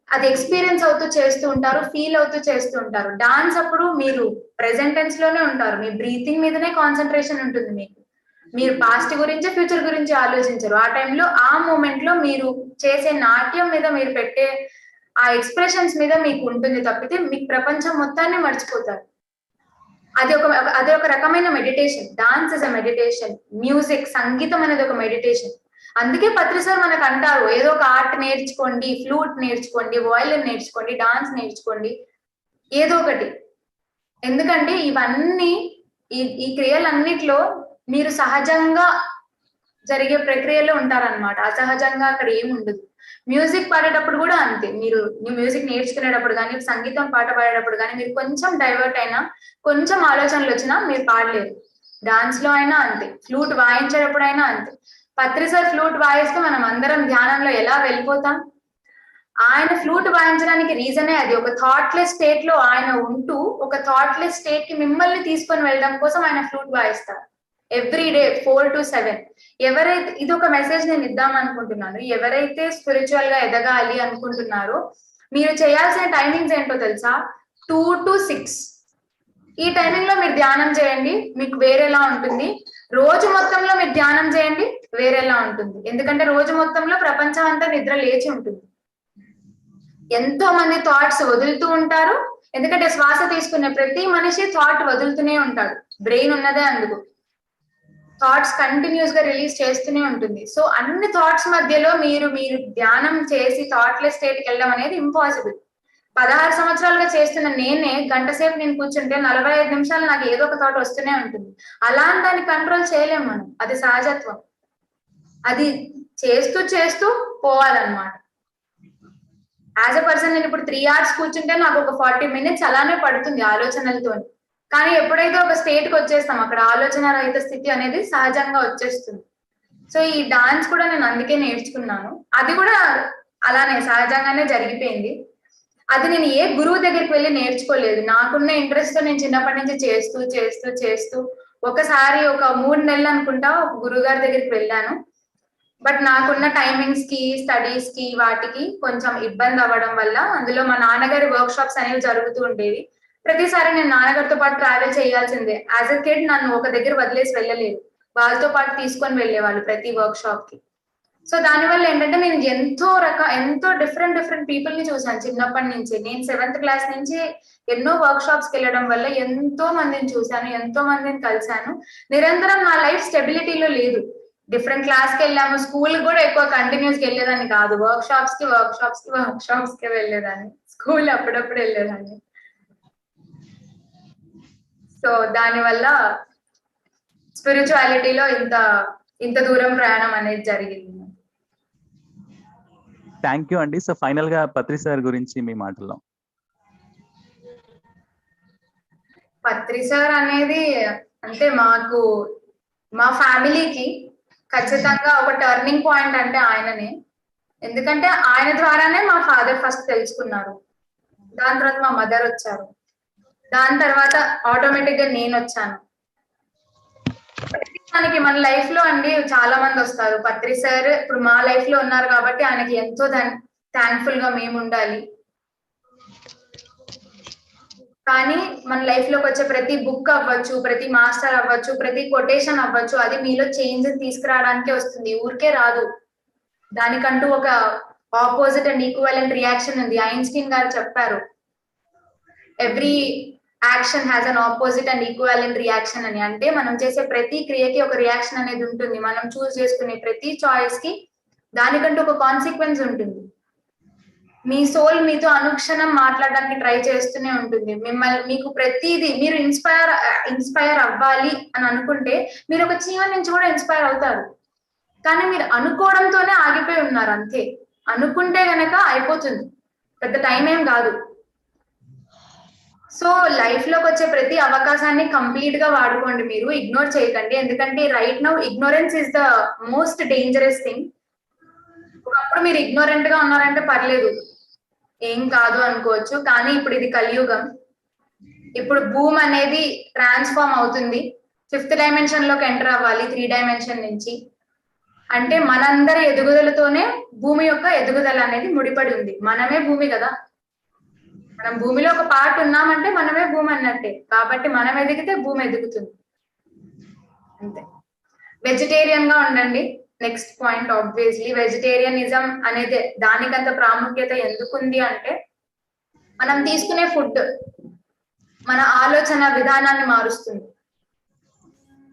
అది ఎక్స్పీరియన్స్ అవుతూ చేస్తూ ఉంటారు, ఫీల్ అవుతూ చేస్తూ ఉంటారు. డాన్స్ అప్పుడు మీరు ప్రెజెంట్ టెన్స్ లోనే ఉంటారు, మీ బ్రీతింగ్ మీదనే కాన్సన్ట్రేషన్ ఉంటుంది మీకు. మీరు పాస్ట్ గురించి, ఫ్యూచర్ గురించి ఆలోచించరు. ఆ టైంలో, ఆ మూమెంట్ లో మీరు చేసే నాట్యం మీద, మీరు పెట్టే ఆ ఎక్స్ప్రెషన్స్ మీద మీకు ఉంటుంది తప్పితే మీకు ప్రపంచం మొత్తాన్ని మర్చిపోతారు. అది ఒక రకమైన meditation. Dance is a meditation. Music, సంగీతం అనేది ఒక మెడిటేషన్. అందుకే పత్రి సార్ మనకు అంటారు, ఏదో ఒక ఆర్ట్ నేర్చుకోండి, ఫ్లూట్ నేర్చుకోండి, వయలిన్ నేర్చుకోండి, డాన్స్ నేర్చుకోండి, ఏదో ఒకటి. ఎందుకంటే ఇవన్నీ ఈ క్రియలన్నిట్లో మీరు సహజంగా జరిగే ప్రక్రియలో ఉంటారన్నమాట. అసహజంగా అక్కడ ఏముండదు. మ్యూజిక్ పాడేటప్పుడు కూడా అంతే. మీరు మ్యూజిక్ నేర్చుకునేటప్పుడు కానీ, సంగీతం పాట పాడేటప్పుడు కానీ మీరు కొంచెం డైవర్ట్ అయినా, కొంచెం ఆలోచనలు వచ్చినా మీరు పాడలేరు. డాన్స్ లో అయినా అంతే, ఫ్లూట్ వాయించేటప్పుడు అయినా అంతే. పత్రి సార్ ఫ్లూట్ వాయిస్తే మనం అందరం ధ్యానంలో ఎలా వెళ్ళిపోతాం? ఆయన ఫ్లూట్ వాయించడానికి రీజనే అది. ఒక థాట్లెస్ స్టేట్ లో ఆయన ఉంటూ, ఒక థాట్లెస్ స్టేట్ కి మిమ్మల్ని తీసుకొని వెళ్ళడం కోసం ఆయన ఫ్లూట్ వాయిస్తారు ఎవ్రీ డే 4 to 7. ఎవరైతే, ఇది ఒక మెసేజ్ నేను ఇద్దాం అనుకుంటున్నాను, ఎవరైతే స్పిరిచువల్ గా ఎదగాలి అనుకుంటున్నారో మీరు చేయాల్సిన టైమింగ్స్ ఏంటో తెలుసా? 2 to 6. ఈ టైమింగ్ లో మీరు ధ్యానం చేయండి, మీకు వేరేలా ఉంటుంది. రోజు మొత్తంలో మీరు ధ్యానం చేయండి, వేరేలా ఉంటుంది. ఎందుకంటే రోజు మొత్తంలో ప్రపంచం అంతా నిద్ర లేచి ఉంటుంది. ఎంతో మంది థాట్స్ వదులుతూ ఉంటారు, ఎందుకంటే శ్వాస తీసుకునే ప్రతి మనిషి థాట్ వదులుతూనే ఉంటాడు. బ్రెయిన్ ఉన్నదే అందుకు. థాట్స్ కంటిన్యూస్ గా రిలీజ్ చేస్తూనే ఉంటుంది. సో అన్ని థాట్స్ మధ్యలో మీరు ధ్యానం చేసి థాట్లెస్ స్టేట్ కి వెళ్ళడం అనేది ఇంపాసిబుల్. 16 సంవత్సరాలుగా చేస్తున్న నేనే గంట సేపు నేను కూర్చుంటే 45 నిమిషాలు నాకు ఏదో ఒక థాట్ వస్తూనే ఉంటుంది. అలాంటి దాన్ని కంట్రోల్ చేయలేం మనం, అది సహజత్వం. అది చేస్తూ చేస్తూ పోవాలన్నమాట. యాజ్ అ పర్సన్ నేను ఇప్పుడు 3 hours కూర్చుంటే నాకు ఒక 40 minutes అలానే పడుతుంది ఆలోచనలతో. కానీ ఎప్పుడైతే ఒక స్టేట్ కి వచ్చేస్తాం, అక్కడ ఆలోచన రహిత స్థితి అనేది సహజంగా వచ్చేస్తుంది. సో ఈ డాన్స్ కూడా నేను అందుకే నేర్చుకున్నాను. అది కూడా అలానే సహజంగానే జరిగిపోయింది. అది నేను ఏ గురువు దగ్గరికి వెళ్ళి నేర్చుకోలేదు. నాకున్న ఇంట్రెస్ట్ తో నేను చిన్నప్పటి నుంచి చేస్తూ చేస్తూ చేస్తూ ఒకసారి ఒక 3 నెలలు అనుకుంటా ఒక గురువు గారి దగ్గరికి వెళ్ళాను. బట్ నాకున్న టైమింగ్స్ కి, స్టడీస్ కి, వాటికి కొంచెం ఇబ్బంది అవ్వడం వల్ల, అందులో మా నాన్నగారి వర్క్ షాప్స్ అనేవి జరుగుతూ ఉండేవి. ప్రతిసారి నేను నాన్నగారితో పాటు ట్రావెల్ చేయాల్సిందే. యాజ్ అ కిడ్ నన్ను ఒక దగ్గర వదిలేసి వెళ్ళలేదు, వాళ్ళతో పాటు తీసుకొని వెళ్ళేవాళ్ళు ప్రతి వర్క్ షాప్ కి. సో దానివల్ల ఏంటంటే నేను ఎంతో డిఫరెంట్ పీపుల్ ని చూసాను చిన్నప్పటి నుంచి. నేను 7th క్లాస్ నుంచి ఎన్నో వర్క్ షాప్స్ కి వెళ్ళడం వల్ల ఎంతో మందిని చూశాను, ఎంతో మందిని కలిశాను. నిరంతరం నా లైఫ్ స్టెబిలిటీలో లేదు. డిఫరెంట్ క్లాస్ కి వెళ్ళాము, స్కూల్ కూడా ఎక్కువ కంటిన్యూస్ గా వెళ్ళేదాన్ని కాదు. వర్క్ షాప్స్ కి వెళ్ళేదాన్ని, స్కూల్ అప్పుడప్పుడు వెళ్ళేదాన్ని. సో దానివల్ల స్పిరిచువాలిటీలో ఇంత దూరం ప్రయాణం అనేది జరిగింది. థ్యాంక్ యూ అండి. సో ఫైనల్ గా పత్రి సార్ గురించి మీ మాటల్లో. పత్రి సార్ అనేది అంటే మా ఫ్యామిలీకి ఖచ్చితంగా ఒక టర్నింగ్ పాయింట్ అంటే ఆయననే. ఎందుకంటే ఆయన ద్వారానే మా ఫాదర్ ఫస్ట్ తెలుసుకున్నారు, దాని తర్వాత మా మదర్ వచ్చారు, దాని తర్వాత ఆటోమేటిక్ గా నేను వచ్చాను. మనకి మన లైఫ్ లో అండి చాలా మంది వస్తారు. పత్రి సార్ ఇప్పుడు మా లైఫ్ లో ఉన్నారు కాబట్టి ఆయనకి ఎంతో థ్యాంక్ఫుల్ గా మేము ఉండాలి. కానీ మన లైఫ్ లోకి వచ్చే ప్రతి బుక్ అవ్వచ్చు, ప్రతి మాస్టర్ అవ్వచ్చు, ప్రతి కొటేషన్ అవ్వచ్చు, అది మీలో చేంజ్ తీసుకురావడానికే వస్తుంది, ఊరికే రాదు. దానికంటూ ఒక ఆపోజిట్ అండ్ ఈక్వలెంట్ రియాక్షన్ ఉంది. ఐన్స్టీన్ గారు చెప్పారు, every action has an opposite and equivalent reaction అని. అంటే మనం చేసే ప్రతి క్రియకి ఒక రియాక్షన్ అనేది ఉంటుంది. మనం చూస్ చేసుకునే ప్రతి చాయిస్ కి దానికంటూ ఒక కాన్సిక్వెన్స్ ఉంటుంది. మీ సోల్ మీతో అనుక్షణం మాట్లాడడానికి ట్రై చేస్తూనే ఉంటుంది. మీకు ప్రతిదీ మీరు ఇన్స్పైర్ అవ్వాలి అని అనుకుంటే మీరు ఒక చీమ నుంచి కూడా ఇన్స్పైర్ అవుతారు. కానీ మీరు అనుకోవడంతోనే ఆగిపోయి ఉన్నారు అంతే. అనుకుంటే గనక అయిపోతుంది, పెద్ద టైం ఏం కాదు. సో లైఫ్ లోకి వచ్చే ప్రతి అవకాశాన్ని కంప్లీట్ గా వాడుకోండి, మీరు ఇగ్నోర్ చేయకండి. ఎందుకంటే right now ignorance is the most dangerous thing. ఒకప్పుడు మీరు ఇగ్నోరెంట్ గా ఉన్నారంటే పర్లేదు, ఏం కాదు అనుకోవచ్చు. కానీ ఇప్పుడు ఇది కలియుగం. ఇప్పుడు భూమి అనేది ట్రాన్స్ఫార్మ్ అవుతుంది, 5th dimension లోకి ఎంటర్ అవ్వాలి 3 dimension నుంచి. అంటే మనందరి ఎదుగుదలతోనే భూమి యొక్క ఎదుగుదల అనేది ముడిపడి ఉంది. మనమే భూమి కదా, మనం భూమిలో ఒక పార్ట్ ఉన్నామంటే మనమే భూమి అన్నట్టే. కాబట్టి మనం ఎదిగితే భూమి ఎదుగుతుంది, అంతే. వెజిటేరియన్ గా ఉండండి. నెక్స్ట్ పాయింట్, ఆబ్వియస్లీ వెజిటేరియనిజం అనేది దానికంత ప్రాముఖ్యత ఎందుకుంది అంటే, మనం తీసుకునే ఫుడ్ మన ఆలోచన విధానాన్ని మారుస్తుంది.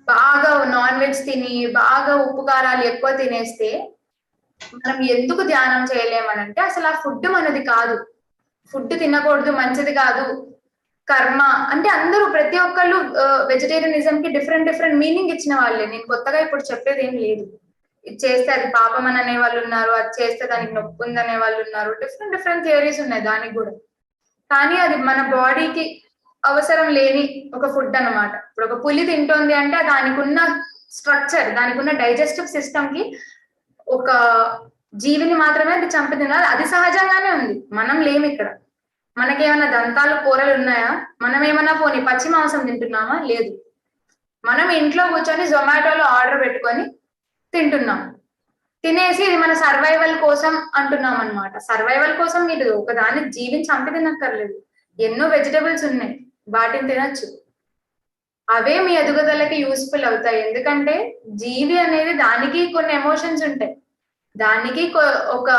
బాగా నాన్ వెజ్ తిని బాగా ఉప్పు కారాలు ఎక్కువ తినేస్తే మనం ఎందుకు ధ్యానం చేయలేమనంటే, అసలు ఆ ఫుడ్ మనది కాదు, ఫుడ్ తినకూడదు, మంచిది కాదు, కర్మ అంటే అందరూ ప్రతి ఒక్కళ్ళు వెజిటేరియనిజం కి డిఫరెంట్ మీనింగ్ ఇచ్చిన వాళ్ళే. నేను కొత్తగా ఇప్పుడు చెప్పేది ఏం లేదు. ఇది చేస్తే అది పాపం అని అనే వాళ్ళు ఉన్నారు, అది చేస్తే దానికి నొప్పి ఉంది అనే వాళ్ళు ఉన్నారు, డిఫరెంట్ థియరీస్ ఉన్నాయి దానికి కూడా. కానీ అది మన బాడీకి అవసరం లేని ఒక ఫుడ్ అన్నమాట. ఇప్పుడు ఒక పులి తింటోంది అంటే దానికి ఉన్న స్ట్రక్చర్, దానికి ఉన్న డైజెస్టివ్ సిస్టమ్ కి ఒక జీవిని మాత్రమే అది చంపి తినాలి, అది సహజంగానే ఉంది. మనం లేము ఇక్కడ. మనకేమైనా దంతాలు కూరలు ఉన్నాయా? మనం ఏమన్నా పోనీ పచ్చి మాంసం తింటున్నామా? లేదు. మనం ఇంట్లో కూర్చొని జొమాటోలో ఆర్డర్ పెట్టుకొని తింటున్నాం, తినేసి ఇది మన సర్వైవల్ కోసం అంటున్నాం అనమాట. సర్వైవల్ కోసం మీరు ఒకదాన్ని జీవిని చంపి తినక్కర్లేదు, ఎన్నో వెజిటబుల్స్ ఉన్నాయి, వాటిని తినచ్చు. అవే మీ ఎదుగుదలకి యూస్ఫుల్ అవుతాయి. ఎందుకంటే జీవి అనేది దానికి కొన్ని ఎమోషన్స్ ఉంటాయి, దానికి ఒక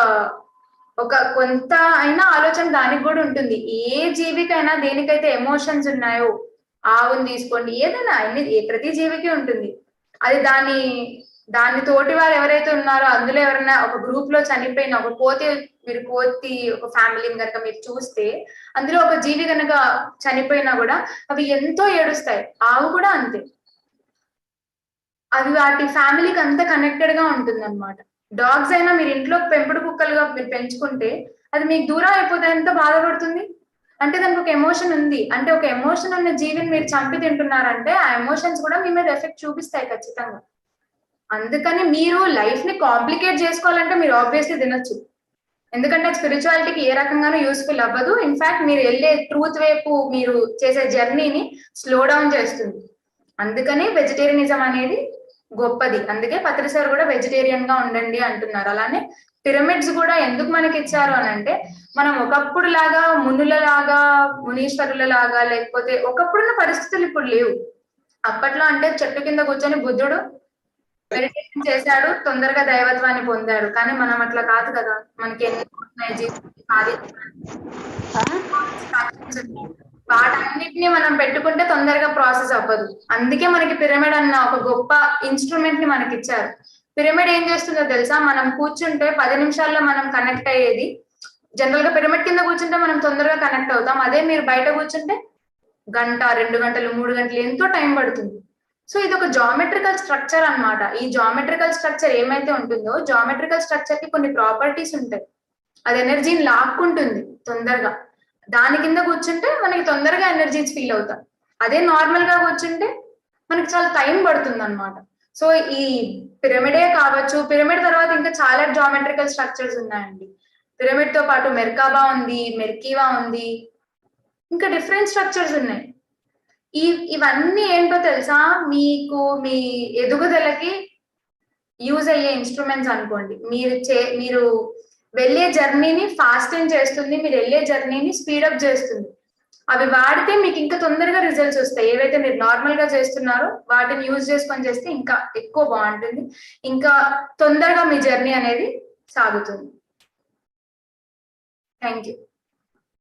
ఒక కొంత అయినా ఆలోచన దానికి కూడా ఉంటుంది. ఏ జీవికైనా దేనికైతే ఎమోషన్స్ ఉన్నాయో, ఆవుని తీసుకోండి, ఏదైనా ప్రతి జీవికి ఉంటుంది. అది దాని తోటి వారు ఎవరైతే ఉన్నారో అందులో ఎవరైనా ఒక గ్రూప్ లో చనిపోయిన ఒక కోతి, మీరు కోతి ఒక ఫ్యామిలీని కనుక మీరు చూస్తే అందులో ఒక జీవి కనుక చనిపోయినా కూడా అవి ఎంతో ఏడుస్తాయి. ఆవు కూడా అంతే, అవి వాటి ఫ్యామిలీకి అంత కనెక్టెడ్ గా ఉంటుంది అనమాట. డాగ్స్ అయినా మీరు ఇంట్లో పెంపుడు కుక్కలుగా మీరు పెంచుకుంటే అది మీకు దూరం అయిపోతే ఎంత బాధపడుతుంది. అంటే దానికి ఒక ఎమోషన్ ఉంది. అంటే ఒక ఎమోషన్ ఉన్న జీవిని మీరు చంపి తింటున్నారంటే ఆ ఎమోషన్స్ కూడా మీ మీద ఎఫెక్ట్ చూపిస్తాయి ఖచ్చితంగా. అందుకని మీరు లైఫ్ ని కాంప్లికేట్ చేసుకోవాలంటే మీరు ఆబ్వియస్లీ తినొచ్చు, ఎందుకంటే స్పిరిచువాలిటీకి ఏ రకంగానూ యూస్ఫుల్ అవ్వదు. ఇన్ఫాక్ట్ మీరు వెళ్ళే ట్రూత్ వైపు మీరు చేసే జర్నీని స్లో డౌన్ చేస్తుంది. అందుకని వెజిటేరియనిజం అనేది గొప్పది. అందుకే పత్రి సార్ కూడా వెజిటేరియన్ గా ఉండండి అంటున్నారు. అలానే పిరమిడ్స్ కూడా ఎందుకు మనకి ఇచ్చారు అని అంటే, మనం ఒకప్పుడు లాగా మునులలాగా మునీశ్వరుల లాగా, లేకపోతే ఒకప్పుడున్న పరిస్థితులు ఇప్పుడు లేవు. అప్పట్లో అంటే చెట్టు కింద కూర్చొని బుద్ధుడు మెడిటేషన్ చేశాడు, తొందరగా దైవత్వాన్ని పొందాడు. కానీ మనం అట్లా కాదు కదా, మనకి వాటన్నిటిని మనం పెట్టుకుంటే తొందరగా ప్రాసెస్ అవ్వదు. అందుకే మనకి పిరమిడ్ అన్న ఒక గొప్ప ఇన్స్ట్రుమెంట్ ని మనకి ఇచ్చారు. పిరమిడ్ ఏం చేస్తుందో తెలుసా, మనం కూర్చుంటే 10 నిమిషాల్లో మనం కనెక్ట్ అయ్యేది, జనరల్ గా పిరమిడ్ కింద కూర్చుంటే మనం తొందరగా కనెక్ట్ అవుతాం. అదే మీరు బయట కూర్చుంటే గంట, 2 గంటలు, 3 గంటలు ఎంతో టైం పడుతుంది. సో ఇది ఒక జామెట్రికల్ స్ట్రక్చర్ అన్నమాట. ఈ జామెట్రికల్ స్ట్రక్చర్ ఏమైతే ఉంటుందో, జామెట్రికల్ స్ట్రక్చర్ కి కొన్ని ప్రాపర్టీస్ ఉంటాయి. అది ఎనర్జీని లాక్కుంటుంది తొందరగా. దాని కింద కూర్చుంటే మనకి తొందరగా ఎనర్జీస్ ఫీల్ అవుతాం. అదే నార్మల్ గా కూర్చుంటే మనకి చాలా టైం పడుతుంది అనమాట. సో ఈ పిరమిడే కావచ్చు, పిరమిడ్ తర్వాత ఇంకా చాలా జామెట్రికల్ స్ట్రక్చర్స్ ఉన్నాయండి. పిరమిడ్ తో పాటు మెర్కాబా ఉంది, మెర్కీవా ఉంది, ఇంకా డిఫరెంట్ స్ట్రక్చర్స్ ఉన్నాయి. ఇవన్నీ ఏంటో తెలుసా, మీకు మీ ఎదుగుదలకి యూజ్ అయ్యే ఇన్స్ట్రుమెంట్స్ అనుకోండి. మీరు వెళ్ళే జర్నీని ఫాస్టెన్ చేస్తుంది, మీరు వెళ్ళే జర్నీని స్పీడప్ చేస్తుంది. అవి వాడితే మీకు ఇంకా తొందరగా రిజల్ట్స్ వస్తాయి. ఏవైతే మీరు నార్మల్ గా చేస్తున్నారో వాటిని యూజ్ చేసుకొని చేస్తే ఇంకా ఎక్కువ బాగుంటుంది, ఇంకా తొందరగా మీ జర్నీ అనేది సాగుతుంది. Thank you.